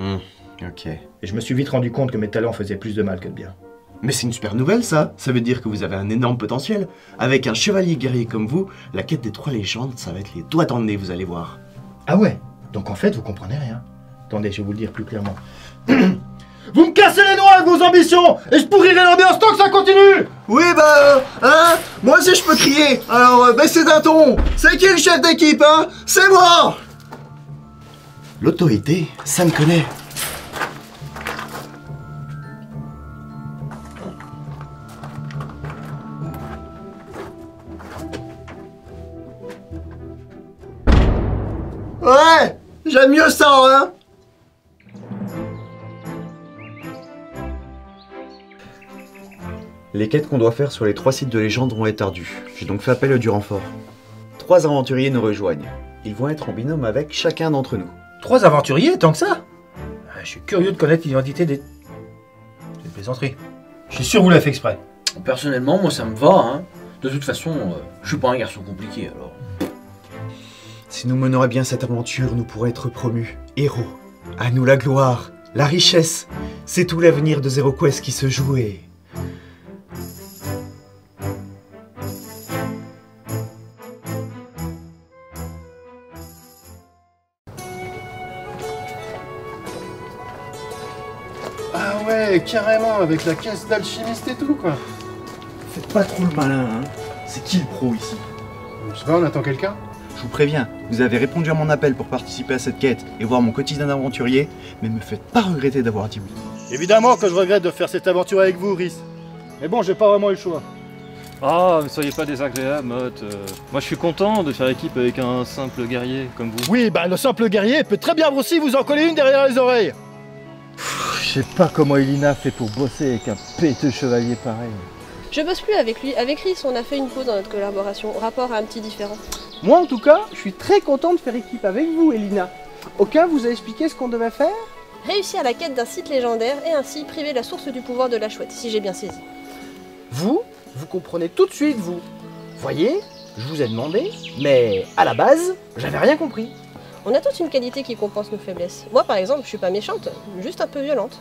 Ok. Et je me suis vite rendu compte que mes talents faisaient plus de mal que de bien. Mais c'est une super nouvelle, ça. Ça veut dire que vous avez un énorme potentiel. Avec un chevalier guerrier comme vous, la quête des 3 légendes, ça va être les doigts dans le nez, vous allez voir. Ah ouais? Donc en fait, vous comprenez rien. Attendez, je vais vous le dire plus clairement. Vous me cassez les noix avec vos ambitions et je pourrirai l'ambiance tant que ça continue. Oui, bah, hein? Moi aussi je peux crier. Alors, baissez d'un ton. C'est qui le chef d'équipe, hein? C'est moi! L'autorité, ça me connaît. Ouais, j'aime mieux ça, hein? Les quêtes qu'on doit faire sur les 3 sites de légende vont être ardues. J'ai donc fait appel à du renfort. 3 aventuriers nous rejoignent. Ils vont être en binôme avec chacun d'entre nous. 3 aventuriers, tant que ça? Je suis curieux de connaître l'identité des... C'est une plaisanterie. Je suis sûr que vous l'avez fait exprès. Personnellement, moi ça me va, hein. De toute façon, je suis pas un garçon compliqué, alors... Si nous menons à bien cette aventure, nous pourrons être promus héros. À nous la gloire, la richesse. C'est tout l'avenir de Zero Quest qui se joue et... Ah ouais, carrément, avec la caisse d'alchimiste et tout, quoi. Faites pas trop le malin, hein. C'est qui le pro ici? Je sais pas, on attend quelqu'un? Je vous préviens, vous avez répondu à mon appel pour participer à cette quête et voir mon quotidien d'aventurier, mais me faites pas regretter d'avoir dit oui. Évidemment que je regrette de faire cette aventure avec vous, Rhys. Mais bon, j'ai pas vraiment eu le choix. Ah, ne soyez pas désagréable, Motte. Moi, je suis content de faire équipe avec un simple guerrier comme vous. Oui, bah le simple guerrier peut très bien aussi vous en coller une derrière les oreilles. Je sais pas comment Elina fait pour bosser avec un péteux chevalier pareil. Je bosse plus avec lui. Avec Rhys, on a fait une pause dans notre collaboration, rapport à un petit différent. Moi en tout cas, je suis très content de faire équipe avec vous, Elina. Aucun vous a expliqué ce qu'on devait faire? Réussir la quête d'un site légendaire et ainsi priver la source du pouvoir de la chouette, si j'ai bien saisi. Vous comprenez tout de suite, vous. Voyez, je vous ai demandé, mais à la base, j'avais rien compris. On a tous une qualité qui compense nos faiblesses. Moi par exemple, je suis pas méchante, juste un peu violente.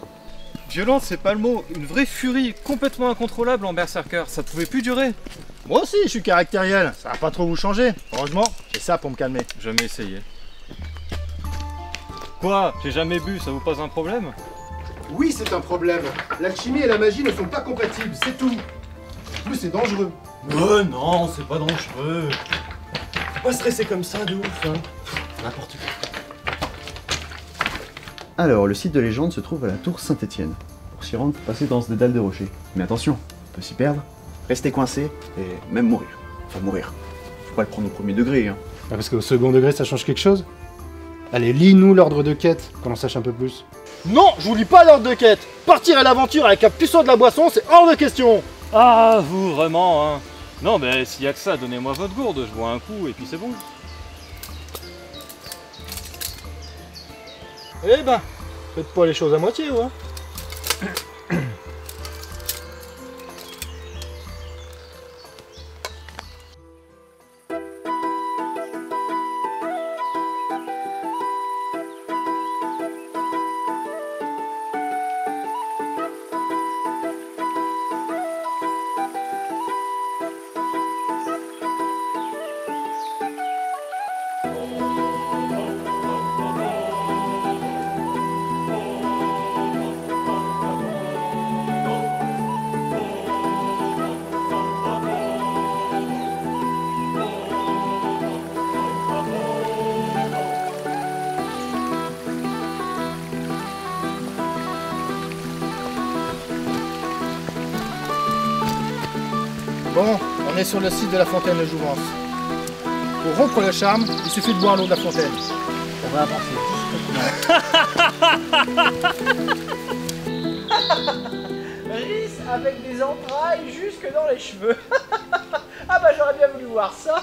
Violente, c'est pas le mot. Une vraie furie complètement incontrôlable en berserker. Ça pouvait plus durer. Moi aussi, je suis caractériel. Ça va pas trop vous changer. Heureusement, j'ai ça pour me calmer. Jamais essayé. Quoi? J'ai jamais bu, ça vous pose un problème? Oui, c'est un problème. L'alchimie et la magie ne sont pas compatibles, c'est tout. En plus, c'est dangereux. Non, c'est pas dangereux. Faut pas stresser comme ça, de ouf, hein. N'importe quoi. Alors, le site de légende se trouve à la tour Saint-Étienne. Pour s'y rendre, passez dans ce dédale de rochers. Mais attention, on peut s'y perdre, rester coincé et même mourir. Enfin, mourir. Faut pas le prendre au premier degré, hein. Ah, parce qu'au second degré, ça change quelque chose? Allez, lis-nous l'ordre de quête, qu'on en sache un peu plus. Non, je vous lis pas l'ordre de quête. Partir à l'aventure avec un puceau de la boisson, c'est hors de question. Ah, vous, vraiment, hein. Non, mais s'il y a que ça, donnez-moi votre gourde, je bois un coup et puis c'est bon. Eh ben, faites pas les choses à moitié, vous, hein. Bon, on est sur le site de la fontaine de Jouvence. Pour rompre le charme, il suffit de boire l'eau de la fontaine. On va avancer. Rhys avec des entrailles jusque dans les cheveux. Ah bah j'aurais bien voulu voir ça.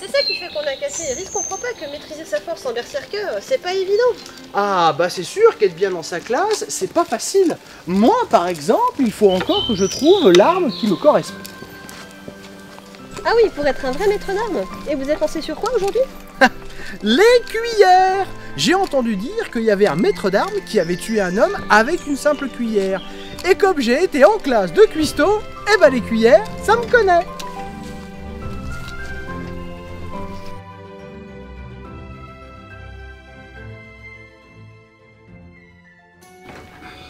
C'est ça qui fait qu'on a cassé. Rhys comprend pas que maîtriser sa force en berserker, c'est pas évident. Ah bah c'est sûr qu'être bien dans sa classe, c'est pas facile. Moi par exemple, il faut encore que je trouve l'arme qui me correspond. Ah oui, pour être un vrai maître d'armes. Et vous êtes lancé sur quoi aujourd'hui? Les cuillères! J'ai entendu dire qu'il y avait un maître d'armes qui avait tué un homme avec une simple cuillère. Et comme j'ai été en classe de cuistot, eh ben les cuillères, ça me connaît.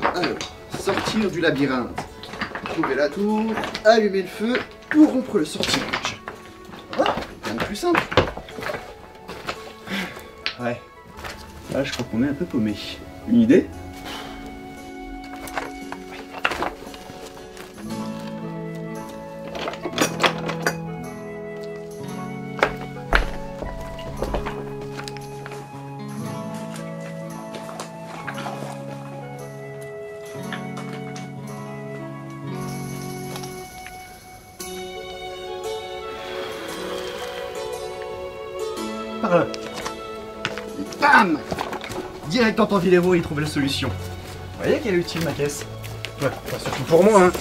Alors, sortir du labyrinthe. Trouver la tour, allumer le feu pour rompre le sortilège. Voilà, rien de plus simple. Ouais. Là, je crois qu'on est un peu paumé. Une idée? Par là. Et bam! Direct en temps Villévo, il trouve la solution. Vous voyez qu'elle est utile ma caisse? Ouais, pas surtout pour moi, hein.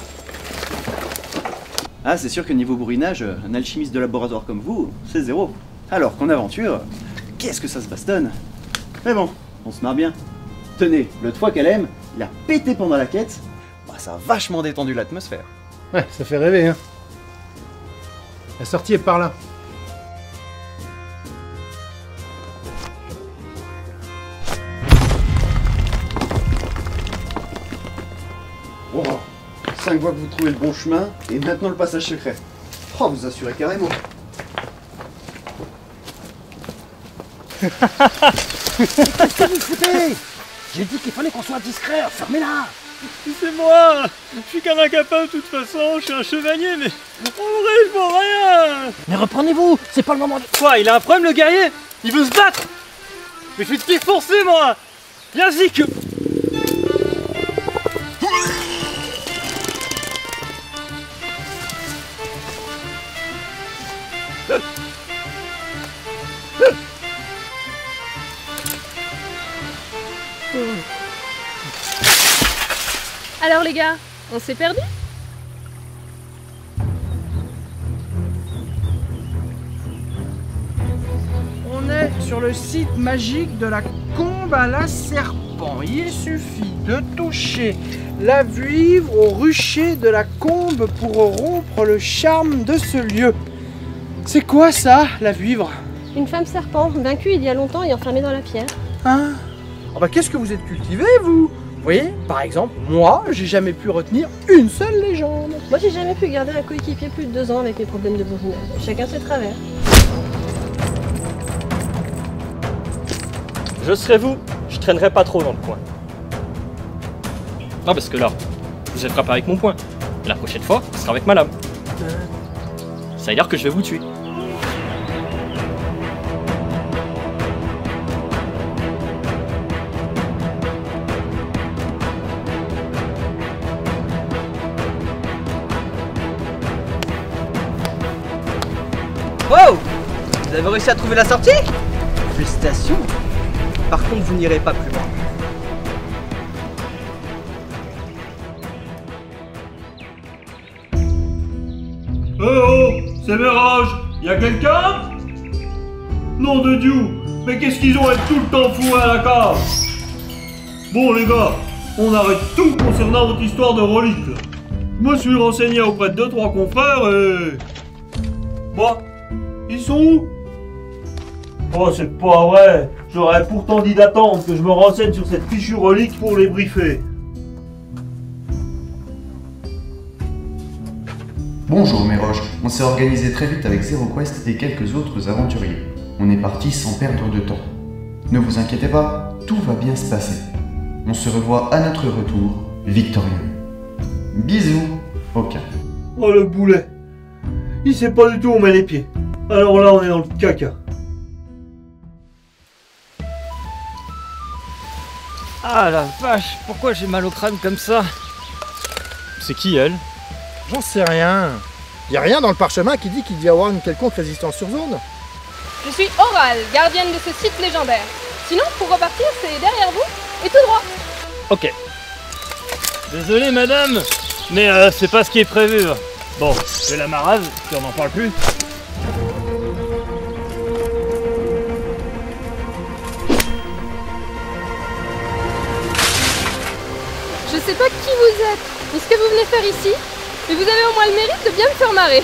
Ah, c'est sûr que niveau bourrinage, un alchimiste de laboratoire comme vous, c'est zéro. Alors qu'en aventure, qu'est-ce que ça se bastonne? Mais bon, on se marre bien. Tenez, l'autre fois qu'elle aime, il a pété pendant la quête. Bah, ça a vachement détendu l'atmosphère. Ouais, ça fait rêver, hein. La sortie est par là. Bon, 5 fois que vous trouvez le bon chemin, et maintenant le passage secret. Oh, vous assurez carrément. Qu'est-ce que vous foutez? J'ai dit qu'il fallait qu'on soit discret, fermez-la. C'est moi. Je suis qu'un incapable de toute façon, je suis un chevalier, mais en vrai je vaux rien. Mais reprenez-vous, c'est pas le moment de... Quoi, il a un problème le guerrier? Il veut se battre? Mais je vais te défoncer moi. Viens Zik. Alors les gars, on s'est perdu? On est sur le site magique de la Combe à la Serpente. serpent, il suffit de toucher la vivre au rucher de la combe pour rompre le charme de ce lieu. C'est quoi ça, la vivre? Une femme serpent, vaincue il y a longtemps et enfermée dans la pierre. Hein? Oh bah qu'est-ce que vous êtes cultivé, vous? Vous voyez, par exemple, moi, j'ai jamais pu retenir une seule légende. Moi, j'ai jamais pu garder un coéquipier plus de 2 ans avec mes problèmes de bourrinage. Chacun ses travers. Je serais vous, je traînerais pas trop dans le coin. Non, parce que là, vous êtes frappé avec mon poing. La prochaine fois, ce sera avec ma lame. Ça veut dire que je vais vous tuer. Wow! Vous avez réussi à trouver la sortie? Félicitations! Par contre, vous n'irez pas plus loin. Oh, c'est Mirage. Y'a quelqu'un? Nom de Dieu, mais qu'est-ce qu'ils ont à être tout le temps foués à la cave? Bon les gars, on arrête tout concernant votre histoire de relique. Je me suis renseigné auprès de 2-3 confrères et... Bah, ils sont où? Oh, c'est pas vrai. J'aurais pourtant dit d'attendre que je me renseigne sur cette fichue relique pour les briefer. Bonjour Méroge, on s'est organisé très vite avec Zero Quest et quelques autres aventuriers. On est parti sans perdre de temps. Ne vous inquiétez pas, tout va bien se passer. On se revoit à notre retour, victorieux. Bisous, aucun. Oh le boulet. Il sait pas du tout où on met les pieds. Alors là on est dans le caca. Ah la vache, pourquoi j'ai mal au crâne comme ça? C'est qui elle? J'en sais rien. Y a rien dans le parchemin qui dit qu'il devait y avoir une quelconque résistance sur zone. Je suis Oral, gardienne de ce site légendaire. Sinon, pour repartir, c'est derrière vous et tout droit. Ok. Désolé madame, mais c'est pas ce qui est prévu. Bon, c'est la marave, puis on n'en parle plus. Je sais pas qui vous êtes, ni ce que vous venez faire ici, mais vous avez au moins le mérite de bien me faire marrer.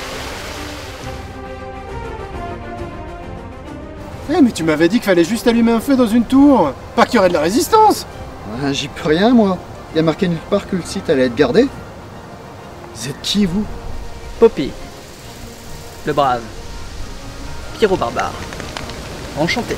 Eh mais tu m'avais dit qu'il fallait juste allumer un feu dans une tour, pas qu'il y aurait de la résistance. J'y peux rien moi. Y a marqué nulle part que le site allait être gardé. Vous êtes qui vous? Poppy, le brave, Pierrot barbare, enchanté.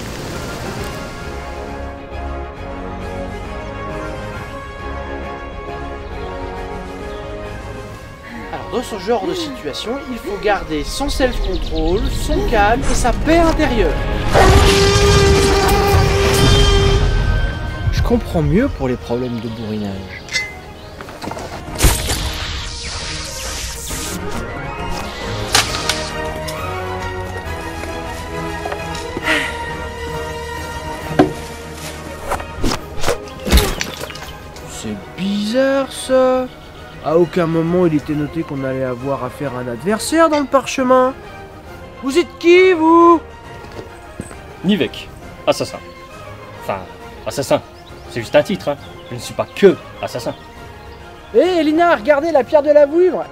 Alors dans ce genre de situation, il faut garder son self-control, son calme et sa paix intérieure. Je comprends mieux pour les problèmes de bourrinage. C'est bizarre ça. À aucun moment il était noté qu'on allait avoir affaire à un adversaire dans le parchemin. Vous êtes qui vous? Nivek, assassin. Enfin, assassin. C'est juste un titre, hein. Je ne suis pas que assassin. Hé Elina, regardez la pierre de la vouivre.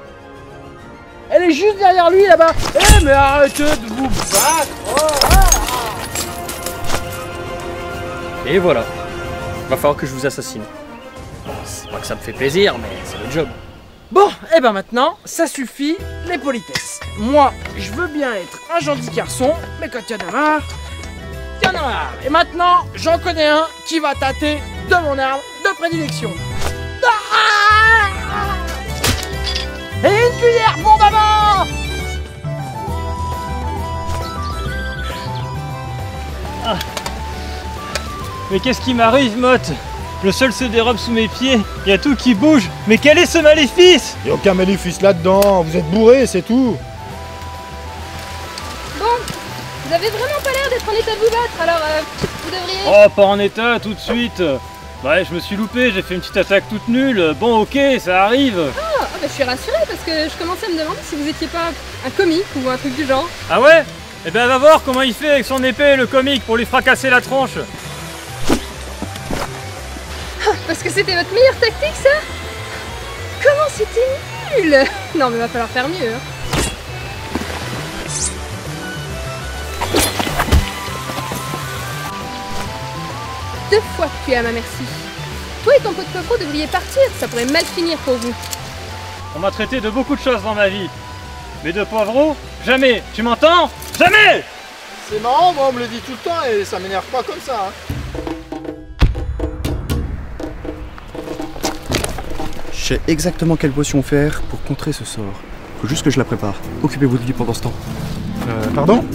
Elle est juste derrière lui là-bas. Eh mais arrêtez de vous battre. Et voilà. Va falloir que je vous assassine. Bon, c'est pas que ça me fait plaisir, mais c'est le job. Bon, et ben maintenant, ça suffit, les politesses. Moi, je veux bien être un gentil garçon, mais quand il y en a marre, il y en a marre. Et maintenant, j'en connais un qui va tâter de mon arme de prédilection. Et une cuillère pour maman. Ah. Mais qu'est-ce qui m'arrive, Motte? Le sol se dérobe sous mes pieds, il y a tout qui bouge. Mais quel est ce maléfice? Y a aucun maléfice là-dedans, vous êtes bourrés, c'est tout. Bon, vous avez vraiment pas l'air d'être en état de vous battre, alors vous devriez... Oh, pas en état, tout de suite. Ouais, je me suis loupé, j'ai fait une petite attaque toute nulle. Bon, ok, ça arrive. Ah, bah, je suis rassurée parce que je commençais à me demander si vous étiez pas un comique ou un truc du genre. Ah ouais? Eh ben va voir comment il fait avec son épée, le comique, pour lui fracasser la tronche. Parce que c'était votre meilleure tactique, ça? Comment c'était nul? Non, mais va falloir faire mieux. Hein. Deux fois que tu es à ma merci. Toi et ton pot de coco devriez partir, ça pourrait mal finir pour vous. On m'a traité de beaucoup de choses dans ma vie. Mais de poivreau, jamais. Tu m'entends? Jamais! C'est marrant, moi on me le dit tout le temps et ça m'énerve pas comme ça. Hein. Je sais exactement quelle potion faire pour contrer ce sort. Faut juste que je la prépare. Occupez-vous de lui pendant ce temps. Pardon?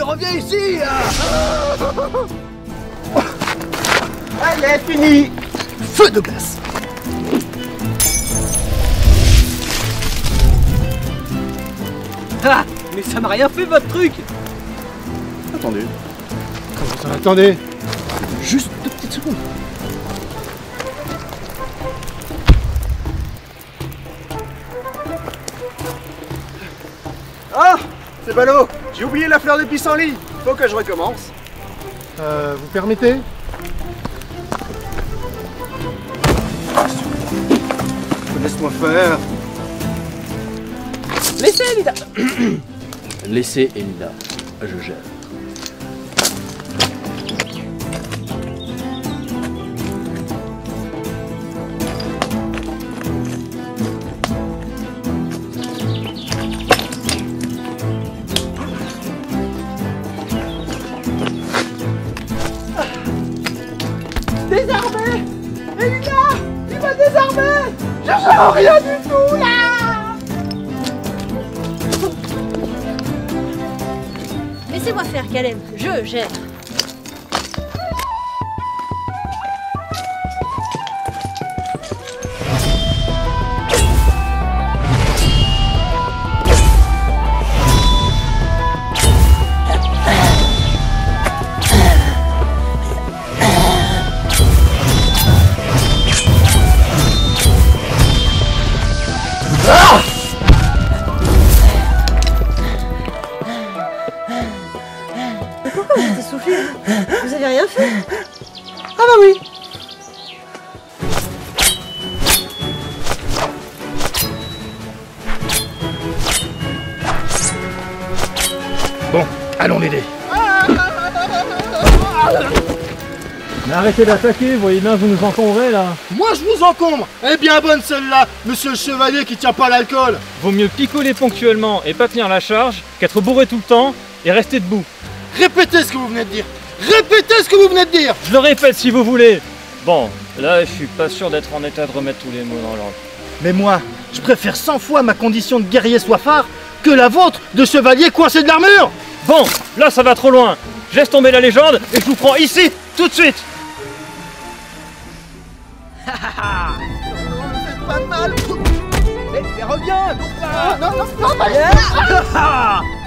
Reviens ici! Allez, fini! Feu de glace! Ah! Mais ça m'a rien fait votre truc! Attendez. Comment ça, attendez? Juste 2 petites secondes. Ah! C'est ballot! J'ai oublié la fleur de pissenlit! Faut que je recommence. Vous permettez? Laisse-moi faire. Laissez, Elida! Laissez Elida, je gère. Désarmé! Elida! Il m'a désarmé! Je sens rien du tout là! Laissez-moi faire, Caleb. Je gère. Pourquoi vous êtes essoufflé? Vous avez rien fait? Ah bah oui! Bon, allons l'aider. Mais arrêtez d'attaquer, vous voyez bien que vous nous encombrez là. Moi je vous encombre! Elle est bien bonne celle-là, monsieur le chevalier qui tient pas l'alcool! Vaut mieux picoler ponctuellement et pas tenir la charge qu'être bourré tout le temps et rester debout. Répétez ce que vous venez de dire! Répétez ce que vous venez de dire! Je le répète si vous voulez. Bon, là je suis pas sûr d'être en état de remettre tous les mots dans l'ordre. Mais moi, je préfère 100 fois ma condition de guerrier soifard que la vôtre de chevalier coincé de l'armure! Bon, là ça va trop loin. Je laisse tomber la légende et je vous prends ici, tout de suite. Pas de mal! Mais reviens, copain! Non, non, non, pas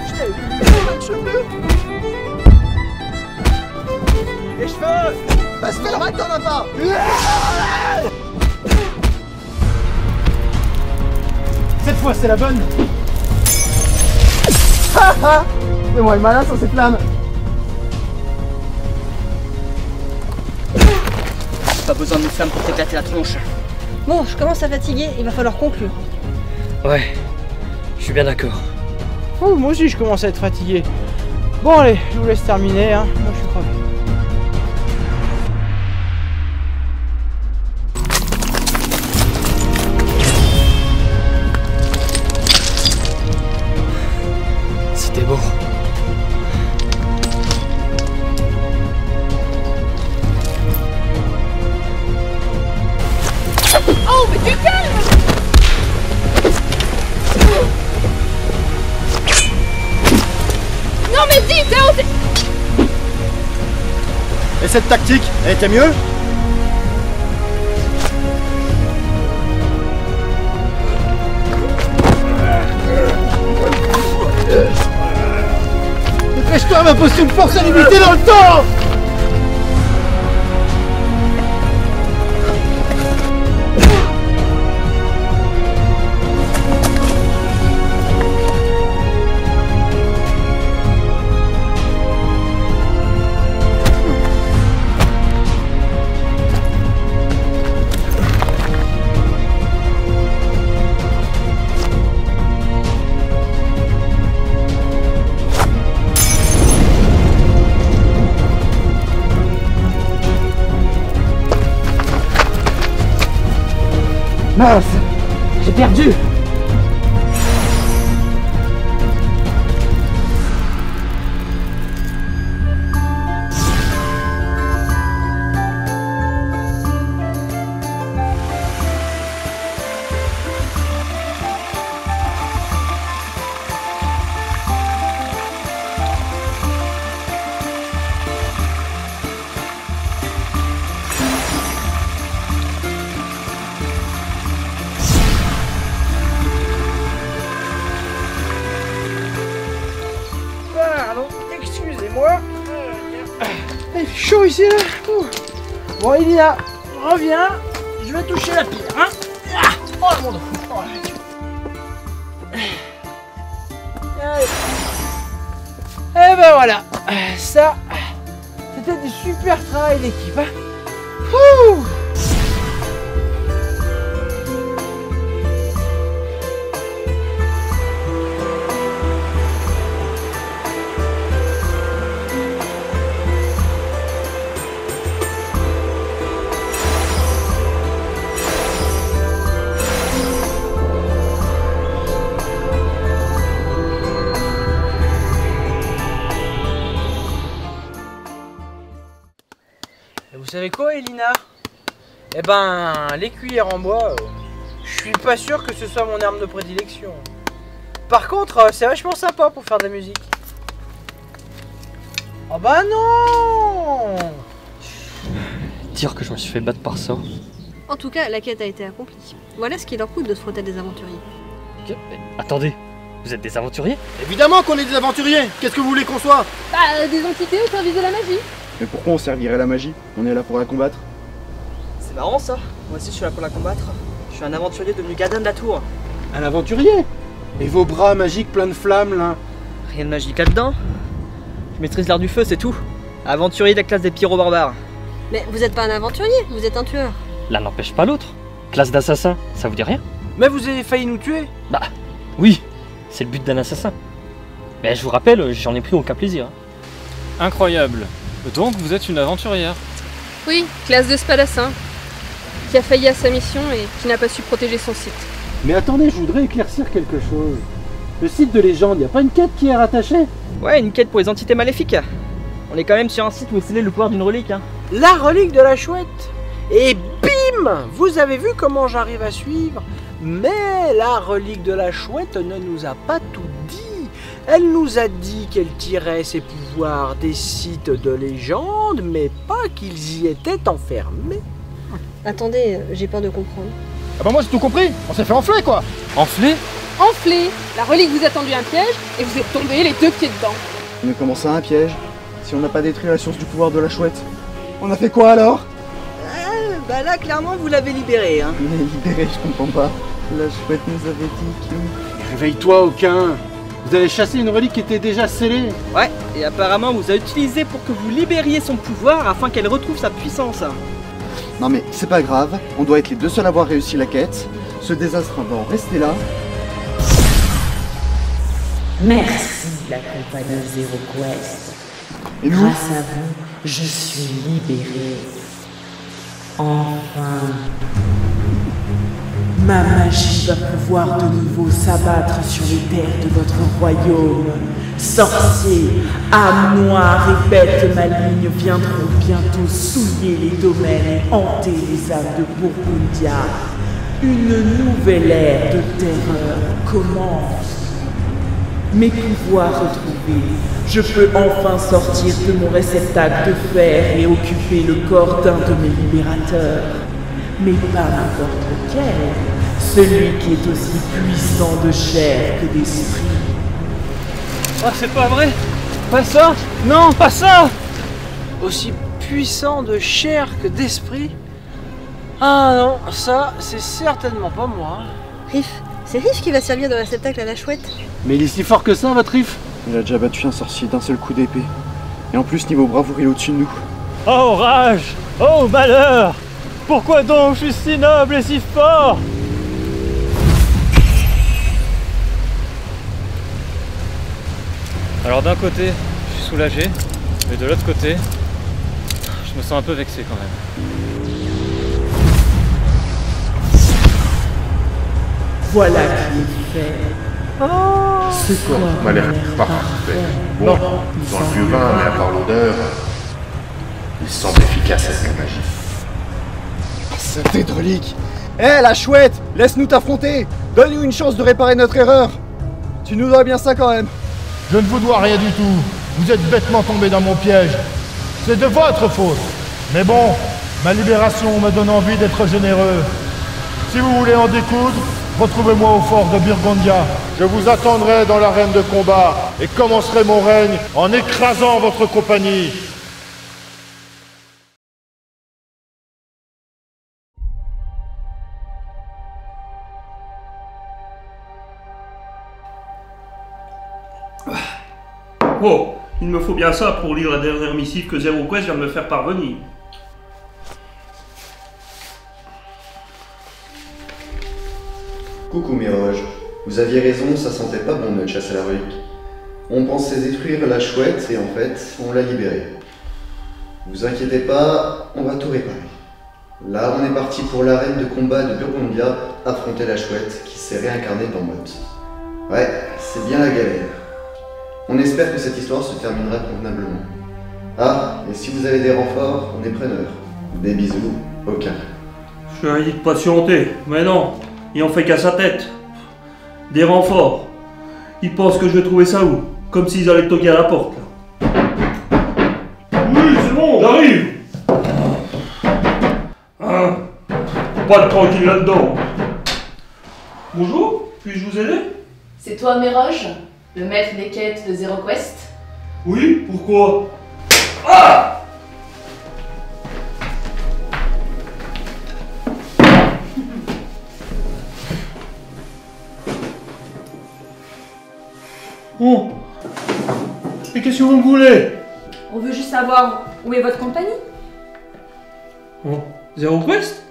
Je t'ai eu, les cheveux! Bah, c'est normal que t'en as pas! Cette fois c'est la bonne! Mais moi, le malin sans ces flammes! Pas besoin d'une flamme pour t'éclater la tronche. Bon, je commence à fatiguer, il va falloir conclure. Ouais, je suis bien d'accord. Oh, moi aussi je commence à être fatigué. Bon allez, je vous laisse terminer, hein. Moi je suis crevé. C'était beau. Oh, mais tu calmes! Non mais dis, t'es... Et cette tactique, elle était mieux? Dépêche-toi, ma potion de force est limitée dans le temps! Mince, j'ai perdu. Excusez-moi. Il fait chaud ici là. Ouh. Bon Elina, reviens. Je vais toucher la pierre, hein. Ah, oh mon dieu. Oh, allez. Et ben voilà. Ça, c'était du super travail d'équipe, hein. Ouh. Vous savez quoi, Elina? Eh ben, les cuillères en bois, je suis pas sûr que ce soit mon arme de prédilection. Par contre, c'est vachement sympa pour faire de la musique. Oh bah non! Dire que je me suis fait battre par ça. En tout cas, la quête a été accomplie. Voilà ce qu'il leur coûte de se frotter à des aventuriers. Ok, mais attendez, vous êtes des aventuriers? Évidemment qu'on est des aventuriers. Qu'est-ce que vous voulez qu'on soit? Bah, des entités au service de la magie. Mais pourquoi on servirait la magie? On est là pour la combattre. C'est marrant ça. Moi aussi je suis là pour la combattre. Je suis un aventurier devenu gardien de la tour. Un aventurier? Et vos bras magiques pleins de flammes là? Rien de magique là-dedans. Je maîtrise l'art du feu, c'est tout. Aventurier de la classe des pyro-barbares. Mais vous êtes pas un aventurier, vous êtes un tueur. L'un n'empêche pas l'autre. Classe d'assassin, ça vous dit rien? Mais vous avez failli nous tuer. Bah, oui, c'est le but d'un assassin. Mais je vous rappelle, j'en ai pris aucun plaisir. Incroyable. Donc vous êtes une aventurière? Oui, classe de spadassin, qui a failli à sa mission et qui n'a pas su protéger son site. Mais attendez, je voudrais éclaircir quelque chose. Le site de légende, y a pas une quête qui est rattachée? Ouais, une quête pour les entités maléfiques. On est quand même sur un site où est scellé le pouvoir d'une relique, hein. La relique de la chouette. Et bim! Vous avez vu comment j'arrive à suivre? Mais la relique de la chouette ne nous a pas tout dit. Elle nous a dit qu'elle tirait ses pouvoirs des sites de légende, mais pas qu'ils y étaient enfermés. Attendez, j'ai peur de comprendre. Ah bah moi j'ai tout compris. On s'est fait enfler quoi. Enfler? Enflé! La relique vous a tendu un piège et vous êtes tombés les deux pieds dedans. Mais comment ça, un piège? Si on n'a pas détruit la source du pouvoir de la chouette, on a fait quoi alors? Bah là, clairement, vous l'avez libéré, hein. Mais libéré, je comprends pas. La chouette nous avait dit que... Réveille-toi, aucun. Vous avez chassé une relique qui était déjà scellée. Ouais, et apparemment vous a utilisé pour que vous libériez son pouvoir afin qu'elle retrouve sa puissance. Non mais c'est pas grave, on doit être les deux seuls à avoir réussi la quête. Ce désastre va en rester là. Merci, la compagnie Zero Quest. Et nous? Grâce à vous, je suis libéré. Enfin. Ma magie va pouvoir de nouveau s'abattre sur les terres de votre royaume. Sorciers, âmes noires et bêtes malignes viendront bientôt souiller les domaines et hanter les âmes de Burgundia. Une nouvelle ère de terreur commence. Mes pouvoirs retrouvés, je peux enfin sortir de mon réceptacle de fer et occuper le corps d'un de mes libérateurs. Mais pas n'importe lequel, celui qui est aussi puissant de chair que d'esprit. Ah, c'est pas vrai! Pas ça? Non, pas ça! Aussi puissant de chair que d'esprit? Ah non, ça, c'est certainement pas moi. Riff, c'est Riff qui va servir de réceptacle à la chouette. Mais il est si fort que ça, votre Riff? Il a déjà battu un sorcier d'un seul coup d'épée. Et en plus, niveau bravoure, il est au-dessus de nous. Oh rage! Oh malheur! Pourquoi donc je suis si noble et si fort? Alors d'un côté, je suis soulagé, mais de l'autre côté, je me sens un peu vexé quand même. Voilà qui est fait. Ce corps m'a l'air parfait. Bon, dans le vieux vin, mais à part l'odeur, il semble efficace avec la magie. Saleté de relique! Hé, la chouette! Laisse-nous t'affronter! Donne-nous une chance de réparer notre erreur! Tu nous dois bien ça quand même! Je ne vous dois rien du tout. Vous êtes bêtement tombé dans mon piège. C'est de votre faute. Mais bon, ma libération me donne envie d'être généreux. Si vous voulez en découdre, retrouvez-moi au fort de Burgundia. Je vous attendrai dans l'arène de combat et commencerai mon règne en écrasant votre compagnie. Oh, il me faut bien ça pour lire la dernière missive que Zero Quest vient de me faire parvenir. Coucou Mirage, vous aviez raison, ça sentait pas bon notre chasse à la relique. On pensait détruire la chouette et en fait, on l'a libérée. Vous inquiétez pas, on va tout réparer. Là, on est parti pour l'arène de combat de Burgundia, affronter la chouette qui s'est réincarnée dans Mott. Ouais, c'est bien la galère. On espère que cette histoire se terminera convenablement. Ah, et si vous avez des renforts, on est preneurs. Des bisous, aucun. Je lui ai dit de patienter, mais non, il en fait qu'à sa tête. Des renforts. Ils pensent que je vais trouver ça où? Comme s'ils allaient toquer à la porte, là. Oui, c'est bon, j'arrive. Hein? Pas de tranquille là-dedans. Bonjour, puis-je vous aider? C'est toi, Méroge, le maître des quêtes de Zero Quest? Oui, pourquoi? Ah! Oh! Et qu'est-ce que vous me voulez? On veut juste savoir où est votre compagnie. Oh, Zero Quest?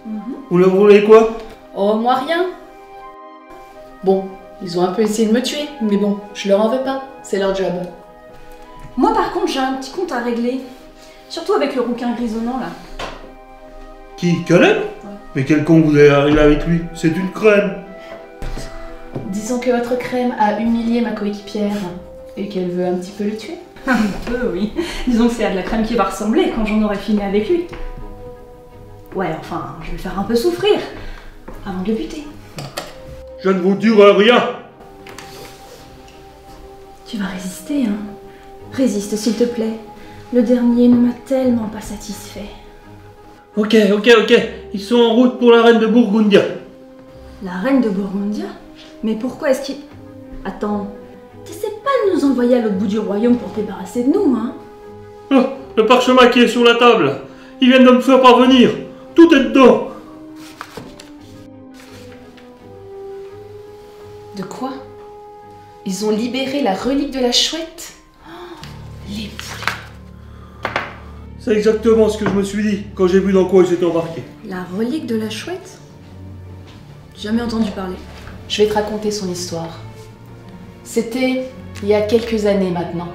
Vous leur voulez quoi? Oh, moi rien. Bon, ils ont un peu essayé de me tuer, mais bon, je leur en veux pas, c'est leur job. Moi par contre j'ai un petit compte à régler. Surtout avec le rouquin grisonnant là. Qui? Caleb? Mais quel con vous avez arrivé avec lui? C'est une crème. Disons que votre crème a humilié ma coéquipière et qu'elle veut un petit peu le tuer. Un peu, oui. Disons que c'est à de la crème qui va ressembler quand j'en aurai fini avec lui. Ouais, enfin, je vais le faire un peu souffrir avant de le buter. Je ne vous dirai rien. Tu vas résister, hein? Résiste, s'il te plaît. Le dernier ne m'a tellement pas satisfait. Ok. Ils sont en route pour la reine de Burgundia. La reine de Burgundia? Mais pourquoi est-ce qu'il... Attends, t'essaies pas de nous envoyer à l'autre bout du royaume pour te débarrasser de nous, hein? Oh, le parchemin qui est sur la table. Ils viennent de me faire parvenir. Tout est dedans. De quoi? Ils ont libéré la relique de la chouette? Oh, les poulets. C'est exactement ce que je me suis dit quand j'ai vu dans quoi ils étaient embarqués. La relique de la chouette? J'ai jamais entendu parler. Je vais te raconter son histoire. C'était il y a quelques années maintenant.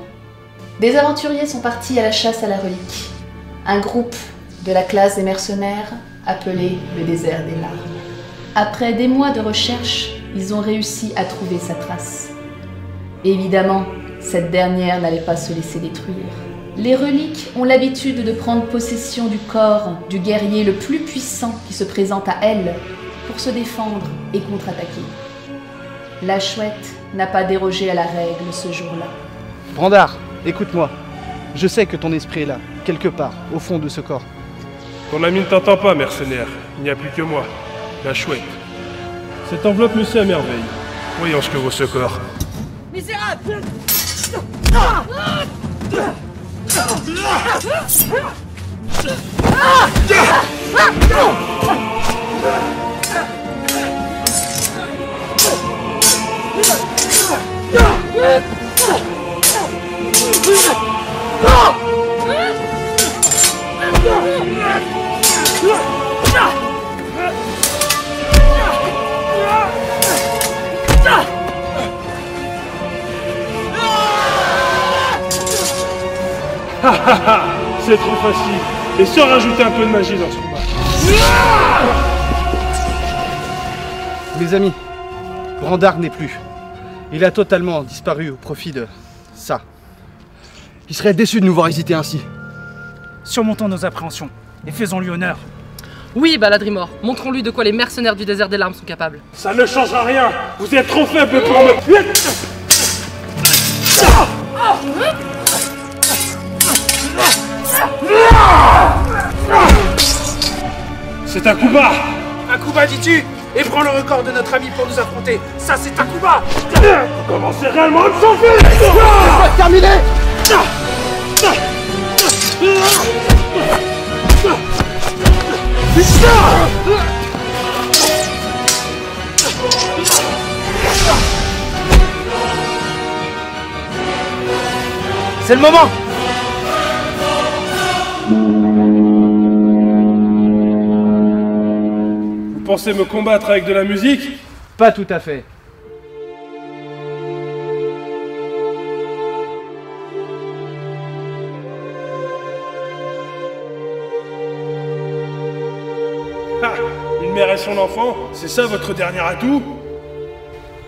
Des aventuriers sont partis à la chasse à la relique. Un groupe de la classe des mercenaires appelé le désert des larmes. Après des mois de recherche, ils ont réussi à trouver sa trace. Évidemment, cette dernière n'allait pas se laisser détruire. Les reliques ont l'habitude de prendre possession du corps du guerrier le plus puissant qui se présente à elles pour se défendre et contre-attaquer. La chouette n'a pas dérogé à la règle ce jour-là. Brandar, écoute-moi. Je sais que ton esprit est là, quelque part, au fond de ce corps. Ton ami ne t'entend pas, mercenaire. Il n'y a plus que moi, la chouette. Cette enveloppe me sait à merveille. Voyons ce que vaut ce corps. Misérable! C'est trop facile. Et sans rajouter un peu de magie dans ce combat. Les amis, Brandard n'est plus. Il a totalement disparu au profit de ça. Il serait déçu de nous voir hésiter ainsi. Surmontons nos appréhensions et faisons-lui honneur. Oui, Baladrimor, montrons-lui de quoi les mercenaires du désert des larmes sont capables. Ça ne changera rien. Vous êtes trop faible pour me... C'est un coup bas. Un coup bas, dis-tu? Et prends le record de notre ami pour nous affronter. Ça, c'est un coup bas. Vous commencez réellement à me chauffer. C'est pas terminé. C'est le moment. Vous pensez me combattre avec de la musique? Pas tout à fait. Ah, une mère et son enfant, c'est ça votre dernier atout?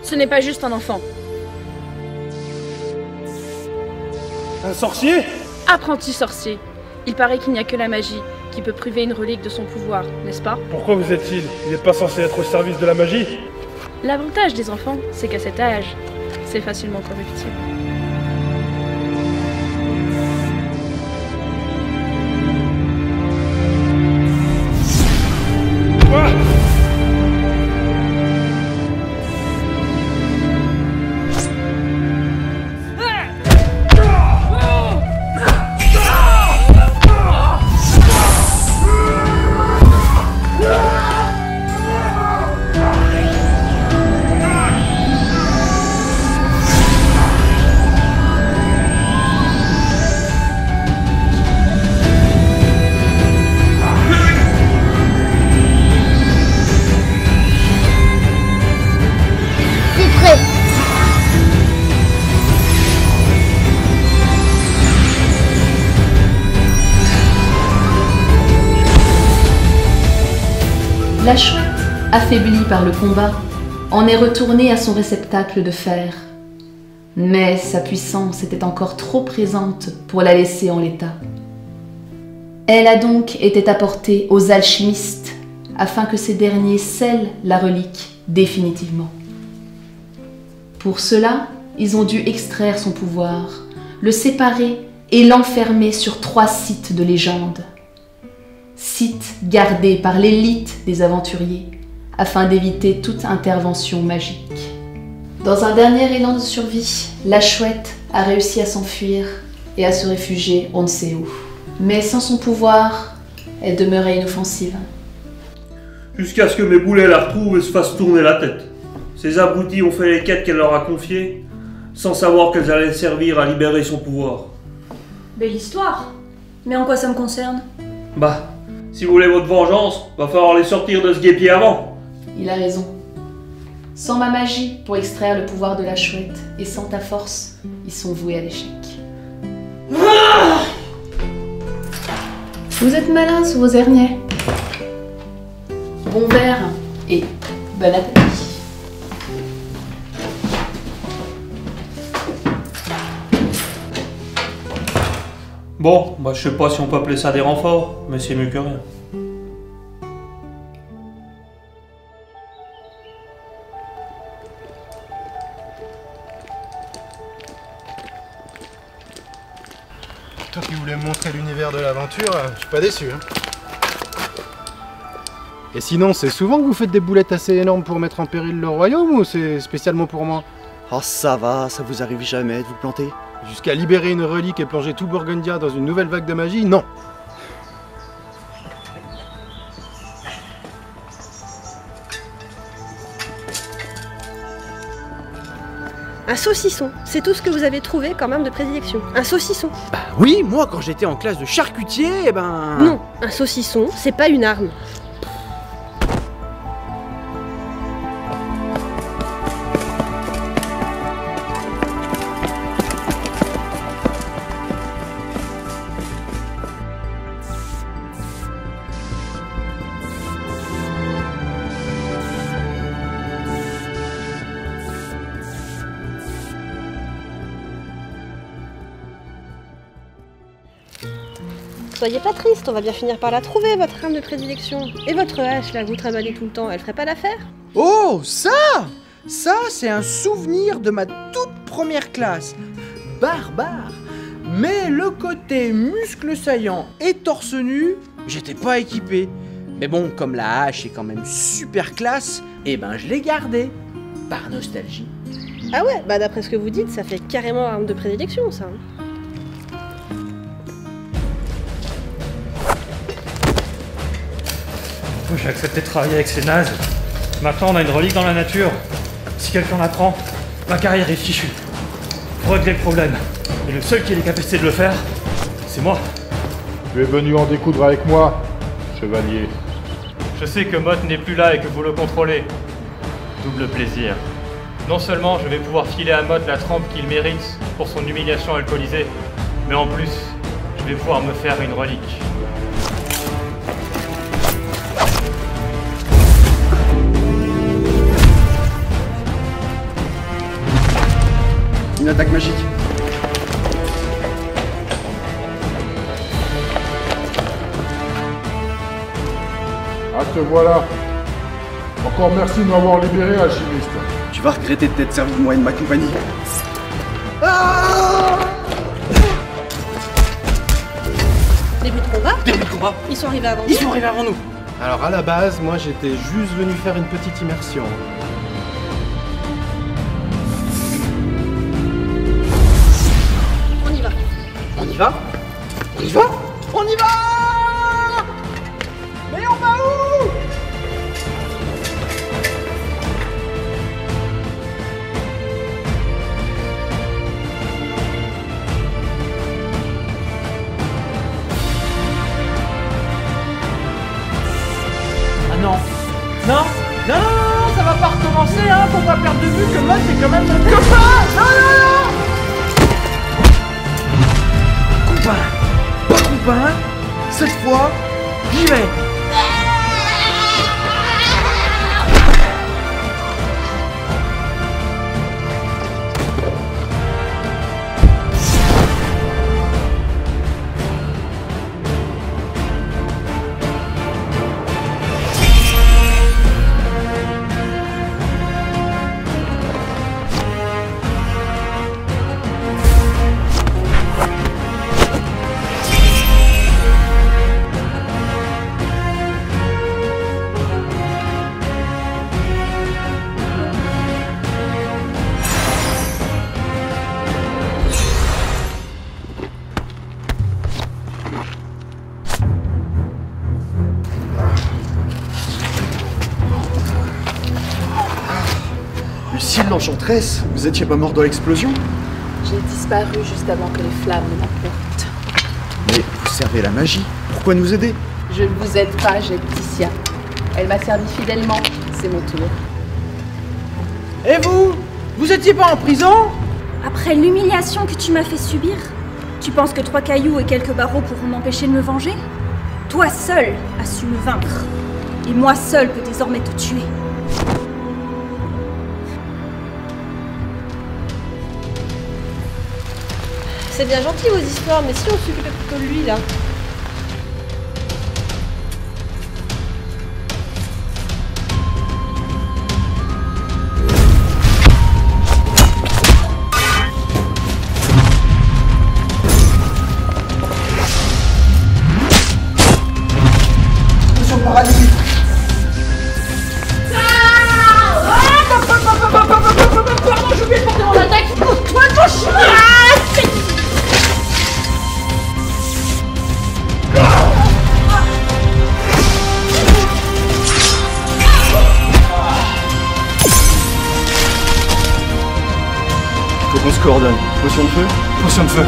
Ce n'est pas juste un enfant. Un sorcier? Apprenti sorcier. Il paraît qu'il n'y a que la magie qui peut priver une relique de son pouvoir, n'est-ce pas? Pourquoi vous êtes-il? Il n'est pas censé être au service de la magie? L'avantage des enfants, c'est qu'à cet âge, c'est facilement corruptible. La chouette, affaiblie par le combat, en est retournée à son réceptacle de fer. Mais sa puissance était encore trop présente pour la laisser en l'état. Elle a donc été apportée aux alchimistes afin que ces derniers scellent la relique définitivement. Pour cela, ils ont dû extraire son pouvoir, le séparer et l'enfermer sur 3 sites de légende. Sites gardés par l'élite des aventuriers afin d'éviter toute intervention magique. Dans un dernier élan de survie, la chouette a réussi à s'enfuir et à se réfugier on ne sait où. Mais sans son pouvoir, elle demeurait inoffensive. Jusqu'à ce que mes boulets la retrouvent et se fassent tourner la tête. Ces abrutis ont fait les quêtes qu'elle leur a confiées, sans savoir qu'elles allaient servir à libérer son pouvoir. Belle histoire. Mais en quoi ça me concerne? Bah, si vous voulez votre vengeance, va falloir les sortir de ce guêpier avant. Il a raison. Sans ma magie pour extraire le pouvoir de la chouette et sans ta force, ils sont voués à l'échec. Vous êtes malin sous vos herniers. Bon verre et bon appétit. Bon, bah je sais pas si on peut appeler ça des renforts, mais c'est mieux que rien. Toi qui voulais me montrer l'univers de l'aventure, je suis pas déçu. Hein. Et sinon, c'est souvent que vous faites des boulettes assez énormes pour mettre en péril le royaume ou c'est spécialement pour moi? Oh ça va, ça vous arrive jamais de vous planter. Jusqu'à libérer une relique et plonger tout Burgundia dans une nouvelle vague de magie, non. Un saucisson, c'est tout ce que vous avez trouvé comme arme de prédilection. Un saucisson. Bah oui, moi quand j'étais en classe de charcutier, eh ben... Non, un saucisson, c'est pas une arme. Soyez pas triste, on va bien finir par la trouver, votre arme de prédilection. Et votre hache, là, que vous travaillez tout le temps, elle ferait pas l'affaire? Oh, ça! Ça, c'est un souvenir de ma toute première classe. Barbare. Mais le côté muscle saillant et torse nu, j'étais pas équipé. Mais bon, comme la hache est quand même super classe, eh ben je l'ai gardée. Par nostalgie. Ah ouais, bah d'après ce que vous dites, ça fait carrément arme de prédilection, ça. J'ai accepté de travailler avec ces nazes. Maintenant, on a une relique dans la nature. Si quelqu'un la prend, ma carrière est fichue. Faut régler le problème. Et le seul qui ait les capacités de le faire, c'est moi. Tu es venu en découdre avec moi, chevalier. Je sais que Mott n'est plus là et que vous le contrôlez. Double plaisir. Non seulement je vais pouvoir filer à Mott la trempe qu'il mérite pour son humiliation alcoolisée, mais en plus, je vais pouvoir me faire une relique. Une attaque magique. Ah, te voilà. Encore merci de m'avoir libéré, alchimiste. Tu vas regretter de t'être servi de moi et de ma compagnie. Début de combat? Début de combat. Ils sont arrivés avant nous? Ils sont arrivés avant nous. Alors à la base, moi j'étais juste venu faire une petite immersion. On y va. On y va? On y va? On y va! Mais on va où? Ah non. Non, non, non, non, ça va pas recommencer, hein. Faut pas perdre de vue que Mott c'est quand même notre copain. Non, non, non. Copain, pas copain. Cette fois, j'y vais. Lucille l'enchanteresse, vous étiez pas mort dans l'explosion? J'ai disparu juste avant que les flammes ne m'emportent. Mais vous servez la magie, pourquoi nous aider? Je ne vous aide pas, j'ai Laetitia. Elle m'a servi fidèlement, c'est mon tour. Et vous? Vous étiez pas en prison? Après l'humiliation que tu m'as fait subir, tu penses que 3 cailloux et quelques barreaux pourront m'empêcher de me venger? Toi seul as su me vaincre. Et moi seul peux désormais te tuer. C'est bien gentil vos histoires, mais si on s'occupait plutôt de lui là. Attention, paralysie. Pardon, j'ai oublié de porter mon attaque. Toi, ton chien. coordonne. Potion de feu? Potion de feu.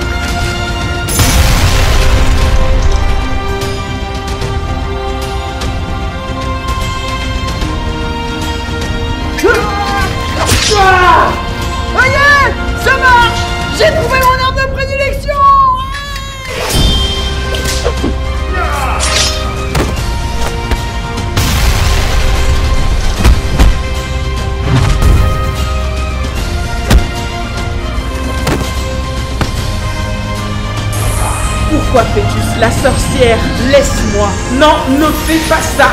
Ça y est, ça marche. J'ai trouvé mon arme de prédilection. Pourquoi fais-tu la sorcière? Laisse-moi. Non, ne fais pas ça.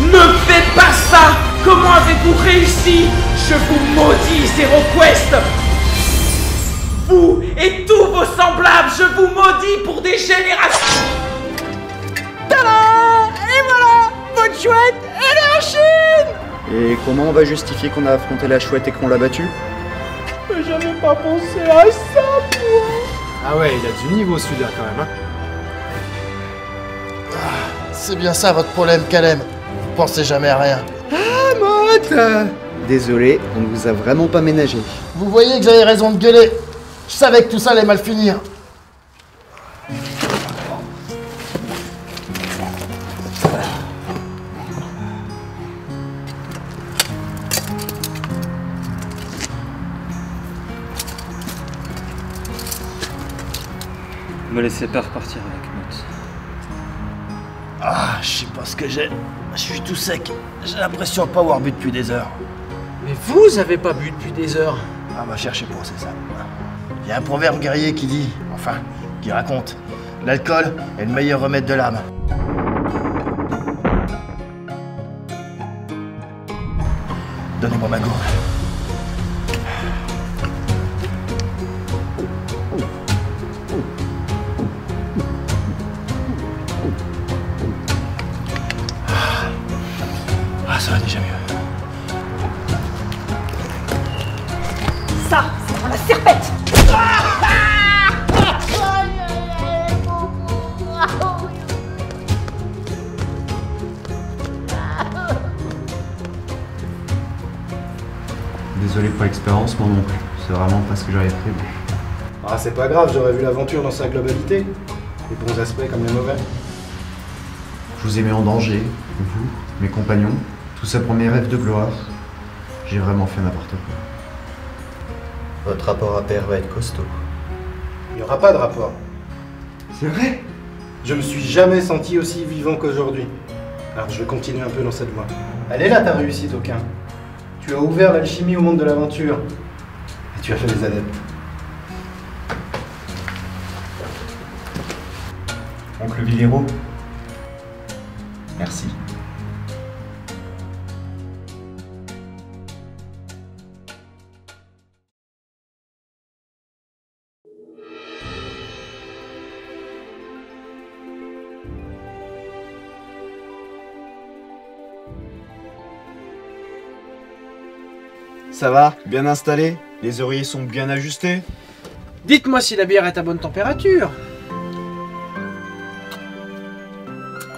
Ne fais pas ça. Comment avez-vous réussi? Je vous maudis, ZeroQuest. Vous et tous vos semblables, je vous maudis pour des générations. Tada! Et voilà, votre chouette, elle est en Chine. Et comment on va justifier qu'on a affronté la chouette et qu'on l'a battue? Mais j'avais pas pensé à ça, moi. Ah ouais, il a du niveau celui-là quand même, hein. C'est bien ça votre problème, Calem. Vous pensez jamais à rien. Ah, Motte! Désolé, on ne vous a vraiment pas ménagé. Vous voyez que j'avais raison de gueuler. Je savais que tout ça allait mal finir. Me laissez pas repartir avec Mott. Ah, je sais pas ce que j'ai. Je suis tout sec. J'ai l'impression de pas avoir bu depuis des heures. Mais vous avez pas bu depuis des heures. Ah bah cherchez pas, c'est ça. Il y a un proverbe guerrier qui dit, enfin, qui raconte, l'alcool est le meilleur remède de l'âme. Donnez-moi ma gourde. Ah, ça va déjà mieux. Ça, c'est pour la serpette. Désolé pour l'expérience, moi non plus. C'est vraiment pas ce que j'avais prévu. Ah, c'est pas grave, j'aurais vu l'aventure dans sa globalité. Les bons aspects comme les mauvais. Je vous ai mis en danger, vous, mes compagnons, tout ça pour mes rêves de gloire. J'ai vraiment fait n'importe quoi. Votre rapport à père va être costaud. Il n'y aura pas de rapport. C'est vrai? Je me suis jamais senti aussi vivant qu'aujourd'hui. Alors je vais continuer un peu dans cette voie. Elle est là ta réussite, Aucun. Tu as ouvert l'alchimie au monde de l'aventure. Et tu as fait des adeptes. Oncle Villero, merci. Ça va? Bien installé? Les oreillers sont bien ajustés? Dites-moi si la bière est à bonne température.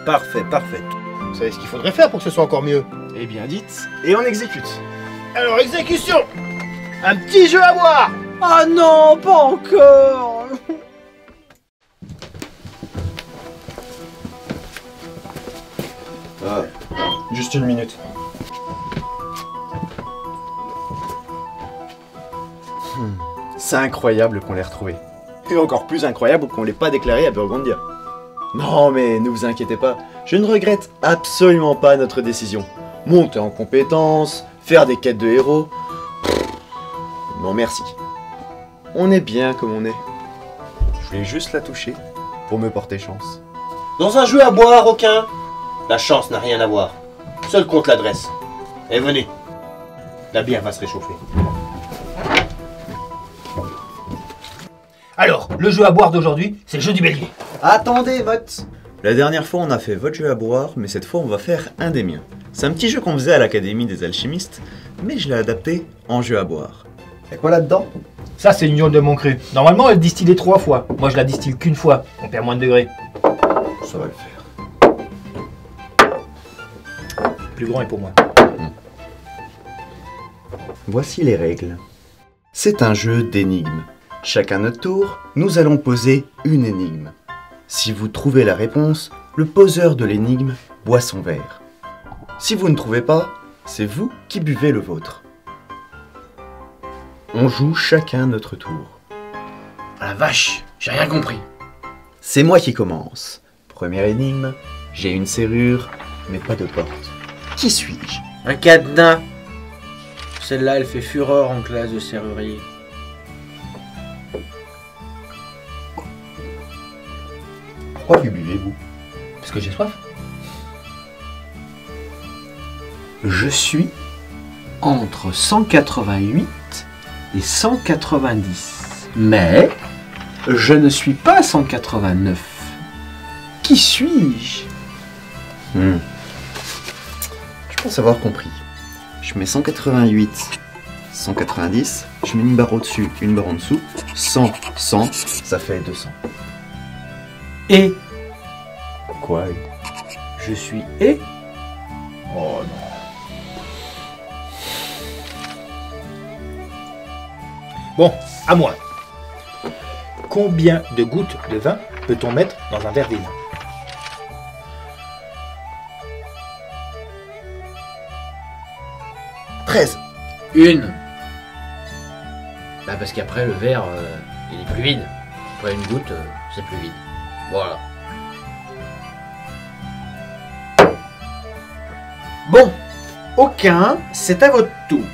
Parfait, parfait. Vous savez ce qu'il faudrait faire pour que ce soit encore mieux? Eh bien dites, et on exécute. Alors, exécution! Un petit jeu à boire! Ah non, pas encore. Ah, juste une minute. C'est incroyable qu'on l'ait retrouvé. Et encore plus incroyable qu'on l'ait pas déclaré à Burgundia. Non mais ne vous inquiétez pas, je ne regrette absolument pas notre décision. Monter en compétences, faire des quêtes de héros... Non merci. On est bien comme on est. Je voulais juste la toucher pour me porter chance. Dans un jeu à boire, Aucun, la chance n'a rien à voir. Seul compte l'adresse. Et venez, la bière va se réchauffer. Alors, le jeu à boire d'aujourd'hui, c'est le jeu du bélier. Attendez, Mott. La dernière fois, on a fait votre jeu à boire, mais cette fois, on va faire un des miens. C'est un petit jeu qu'on faisait à l'Académie des Alchimistes, mais je l'ai adapté en jeu à boire. Y'a quoi là-dedans? Ça, c'est une gnôle de mon cru. Normalement, elle est distillée 3 fois. Moi, je la distille qu'une fois. On perd moins de degrés. Ça va le faire. Plus grand est pour moi. Voici les règles. C'est un jeu d'énigmes. Chacun notre tour, nous allons poser une énigme. Si vous trouvez la réponse, le poseur de l'énigme boit son verre. Si vous ne trouvez pas, c'est vous qui buvez le vôtre. On joue chacun notre tour. Ah la vache, j'ai rien compris. C'est moi qui commence. Première énigme, j'ai une serrure, mais pas de porte. Qui suis-je? Un cadenas. Celle-là, elle fait fureur en classe de serrurier. Pourquoi lui buvez-vous? Parce que j'ai soif. Je suis entre 188 et 190. Mais je ne suis pas 189. Qui suis-je? Je pense avoir compris. Je mets 188, 190, je mets une barre au-dessus, une barre en dessous, 100, 100, ça fait 200. Et quoi? Je suis et? Oh non. Bon, à moi. Combien de gouttes de vin peut-on mettre dans un verre vide? Une. Bah parce qu'après le verre, il est plus vide. Après une goutte, c'est plus vide. Voilà. Bon, aucun, c'est à votre tour.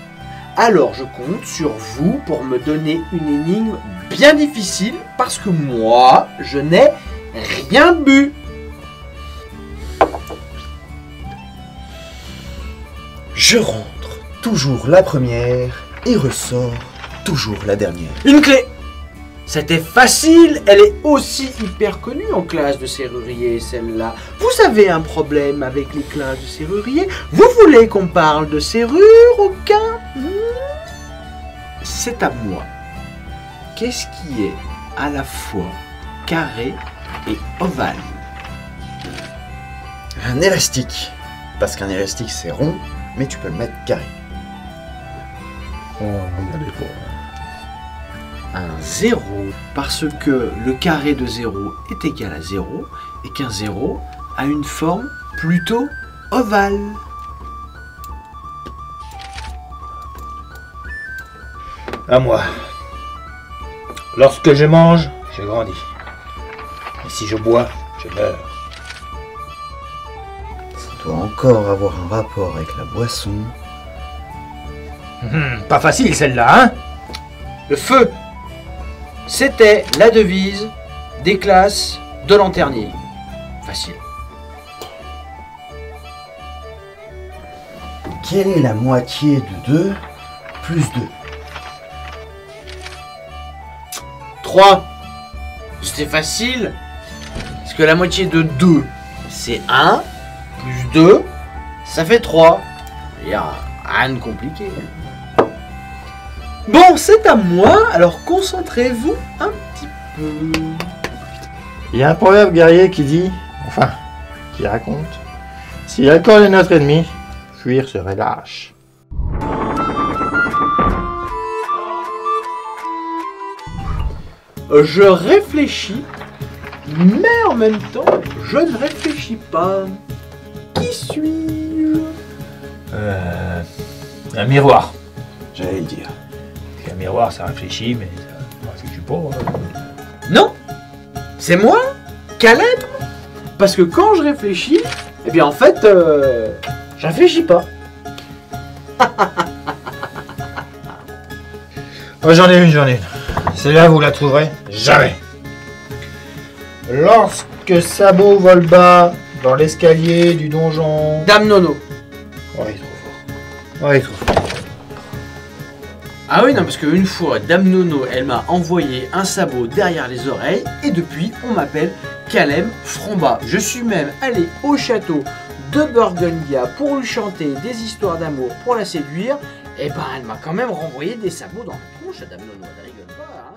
Alors je compte sur vous pour me donner une énigme bien difficile parce que moi, je n'ai rien bu. Je rentre toujours la première et ressors toujours la dernière. Une clé. C'était facile, elle est aussi hyper connue en classe de serrurier, celle-là. Vous avez un problème avec les classes de serrurier? Vous voulez qu'on parle de serrure, aucun? C'est à moi. Qu'est-ce qui est à la fois carré et ovale? Un élastique. Parce qu'un élastique c'est rond, mais tu peux le mettre carré. Un 0, parce que le carré de 0 est égal à 0 et qu'un 0 a une forme plutôt ovale. À moi. Lorsque je mange, je grandis. Et si je bois, je meurs. Ça doit encore avoir un rapport avec la boisson. Pas facile celle-là, hein? Le feu, c'était la devise des classes de Lanternier. Facile. Quelle est la moitié de 2 plus 2? 3. C'était facile. Parce que la moitié de 2, c'est 1. Plus 2, ça fait 3. Il n'y a rien de compliqué. Bon, c'est à moi. Alors concentrez-vous un petit peu. Il y a un proverbe guerrier qui dit, enfin, qui raconte, si l'alcool est notre ennemi, fuir serait lâche. Je réfléchis, mais en même temps, je ne réfléchis pas. Qui suis-je? Un miroir. J'allais le dire. Un miroir, ça réfléchit, mais ça réfléchit pas. Non, c'est moi, Caleb. Parce que quand je réfléchis, eh bien en fait, je réfléchis pas. Oh, j'en ai une. Celle-là, vous la trouverez jamais. Lorsque Sabot vole bas dans l'escalier du donjon... Dame Nono. Oh, il est trop fort. Oh, il est trop fort. Ah oui, non, parce qu'une fois, Dame Nono, elle m'a envoyé un sabot derrière les oreilles, et depuis, on m'appelle Caleb Fromba. Je suis même allé au château de Burgundia pour lui chanter des histoires d'amour, pour la séduire, et ben elle m'a quand même renvoyé des sabots dans la tronche à Dame Nono, elle rigole pas, hein.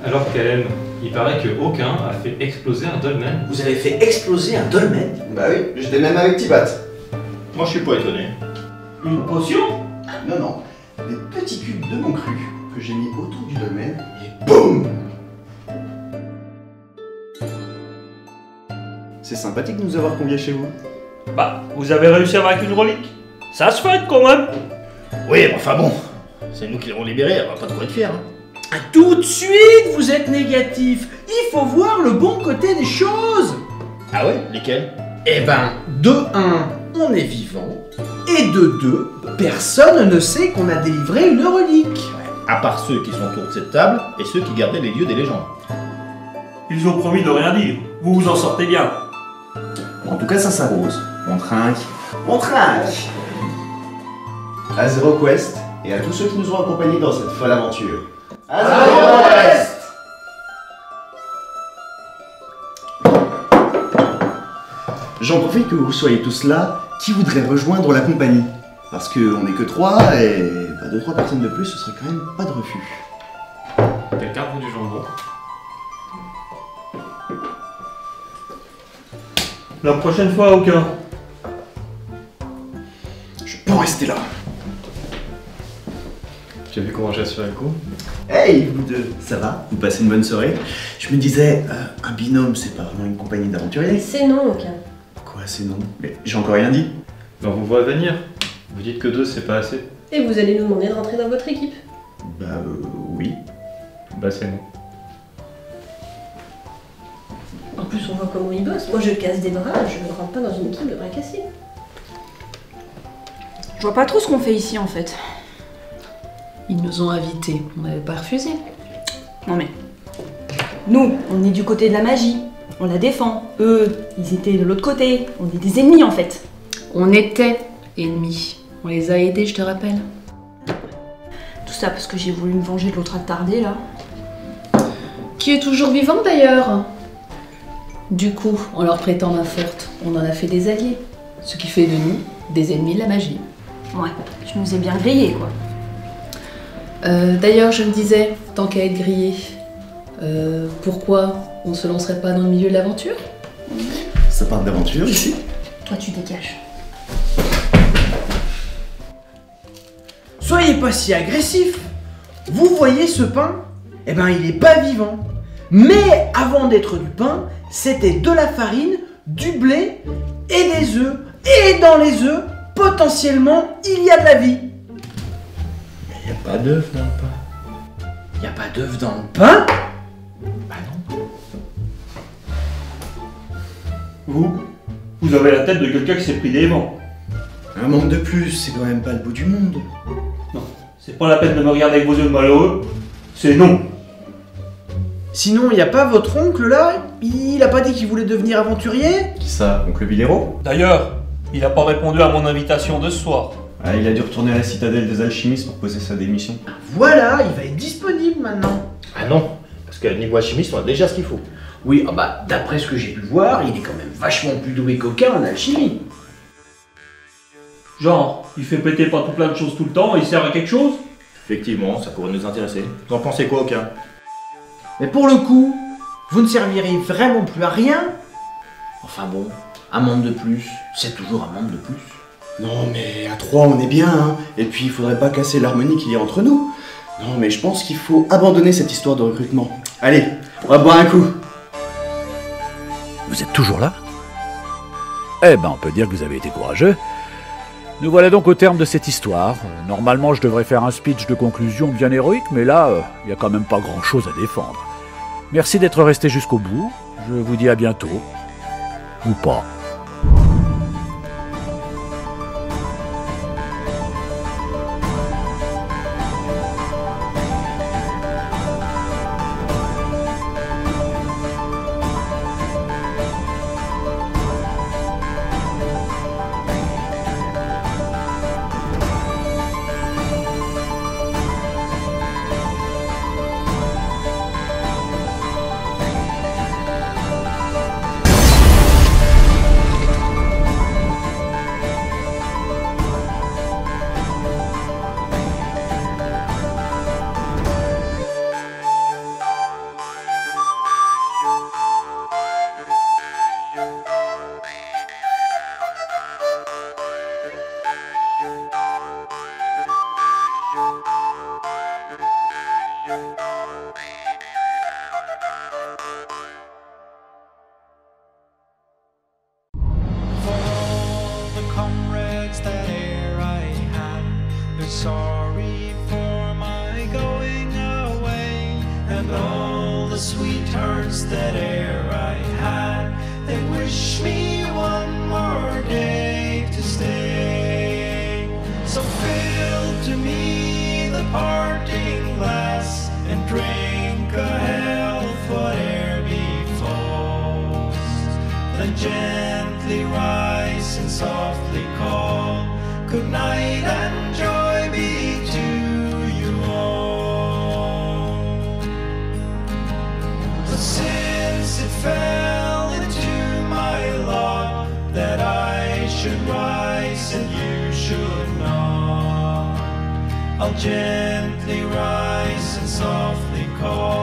Alors Caleb, il paraît que aucun a fait exploser un dolmen. Vous avez fait exploser un dolmen? Bah oui, j'étais même avec Tibat. Moi je suis pas étonné. Une potion? Non, non. Des petits cubes de mon cru que j'ai mis autour du dolmen et BOUM! C'est sympathique de nous avoir conviés chez vous. Bah, vous avez réussi à vaincre une relique. Ça se fait quand même. Oui, mais enfin bon, c'est nous qui l'avons libéré, on va pas trop être fiers. Hein. Tout de suite, vous êtes négatif. Il faut voir le bon côté des choses. Ah ouais? Lesquels? Eh ben, de 1, on est vivant. Et de 2, personne ne sait qu'on a délivré une relique. À part ceux qui sont autour de cette table et ceux qui gardaient les lieux des légendes. Ils ont promis de rien dire. Vous vous en sortez bien. En tout cas, ça s'arrose. On trinque. On trinque! À Zero Quest et à tous ceux qui nous ont accompagnés dans cette folle aventure. À Zero Quest! J'en profite que vous soyez tous là qui voudraient rejoindre la compagnie. Parce qu'on n'est que 3 et 2-3 personnes de plus, ce serait quand même pas de refus. Quelqu'un veut du jambon? La prochaine fois, aucun. Je peux rester là. Tu as vu comment j'ai assuré le coup? Hey, vous deux, ça va? Vous passez une bonne soirée? Je me disais, un binôme, c'est pas vraiment une compagnie d'aventuriers. C'est non, aucun. Quoi, c'est non? Mais j'ai encore rien dit. Ben, on vous voit venir. Vous dites que 2 c'est pas assez. Et vous allez nous demander de rentrer dans votre équipe. Bah, oui. Bah, c'est non. En plus, on voit comment ils bossent. Moi, je casse des bras, je ne rentre pas dans une équipe de bras cassés. Je vois pas trop ce qu'on fait ici en fait. Ils nous ont invités, on n'avait pas refusé. Non mais. Nous, on est du côté de la magie. On la défend. Eux, ils étaient de l'autre côté. On est des ennemis en fait. On était ennemis. On les a aidés, je te rappelle. Tout ça parce que j'ai voulu me venger de l'autre attardé là. Qui est toujours vivant d'ailleurs. Du coup, en leur prêtant main forte, on en a fait des alliés. Ce qui fait de nous des ennemis de la magie. Ouais, tu nous ai bien grillés quoi. D'ailleurs, je me disais, tant qu'à être grillé, pourquoi on se lancerait pas dans le milieu de l'aventure? Ça parle d'aventure ici? Toi, tu dégages. Soyez pas si agressif. Vous voyez ce pain? Eh ben, il est pas vivant. Mais avant d'être du pain, c'était de la farine, du blé et des œufs. Et dans les œufs, potentiellement, il y a de la vie. Mais y a pas d'œuf dans le pain. Y a pas d'œuf dans le pain? Bah non. Vous avez la tête de quelqu'un qui s'est pris des vents. Un monde de plus, c'est quand même pas le bout du monde. Non, c'est pas la peine de me regarder avec vos yeux de malheureux. C'est non. Sinon, y a pas votre oncle là? Il a pas dit qu'il voulait devenir aventurier? Qui ça, oncle Villero? D'ailleurs, il a pas répondu à mon invitation de ce soir. Ah, il a dû retourner à la citadelle des alchimistes pour poser sa démission. Voilà, il va être disponible maintenant. Ah non, parce qu'à niveau alchimiste, on a déjà ce qu'il faut. Oui, d'après ce que j'ai pu voir, il est quand même vachement plus doué qu'aucun en alchimie. Genre, il fait péter pas tout plein de choses tout le temps et il sert à quelque chose? Effectivement, ça pourrait nous intéresser. Vous en pensez quoi, aucun? Mais pour le coup, vous ne servirez vraiment plus à rien. Enfin bon, un membre de plus, c'est toujours un membre de plus. Non mais à 3 on est bien, hein. Et puis il faudrait pas casser l'harmonie qu'il y a entre nous. Non mais je pense qu'il faut abandonner cette histoire de recrutement. Allez, on va boire un coup. Vous êtes toujours là? Eh ben on peut dire que vous avez été courageux. Nous voilà donc au terme de cette histoire. Normalement je devrais faire un speech de conclusion bien héroïque, mais là, il n'y a quand même pas grand chose à défendre. Merci d'être resté jusqu'au bout. Je vous dis à bientôt. Ou pas. Comrades that ere I had, they're sorry for my going away, and all the sweethearts that ere I had, they wish me one more day to stay. So fill to me the parting glass, and drink a health whate'er befalls, then gently rise and softly call, good night and joy be to you all. But since it fell into my lot that I should rise and you should not, I'll gently rise and softly call,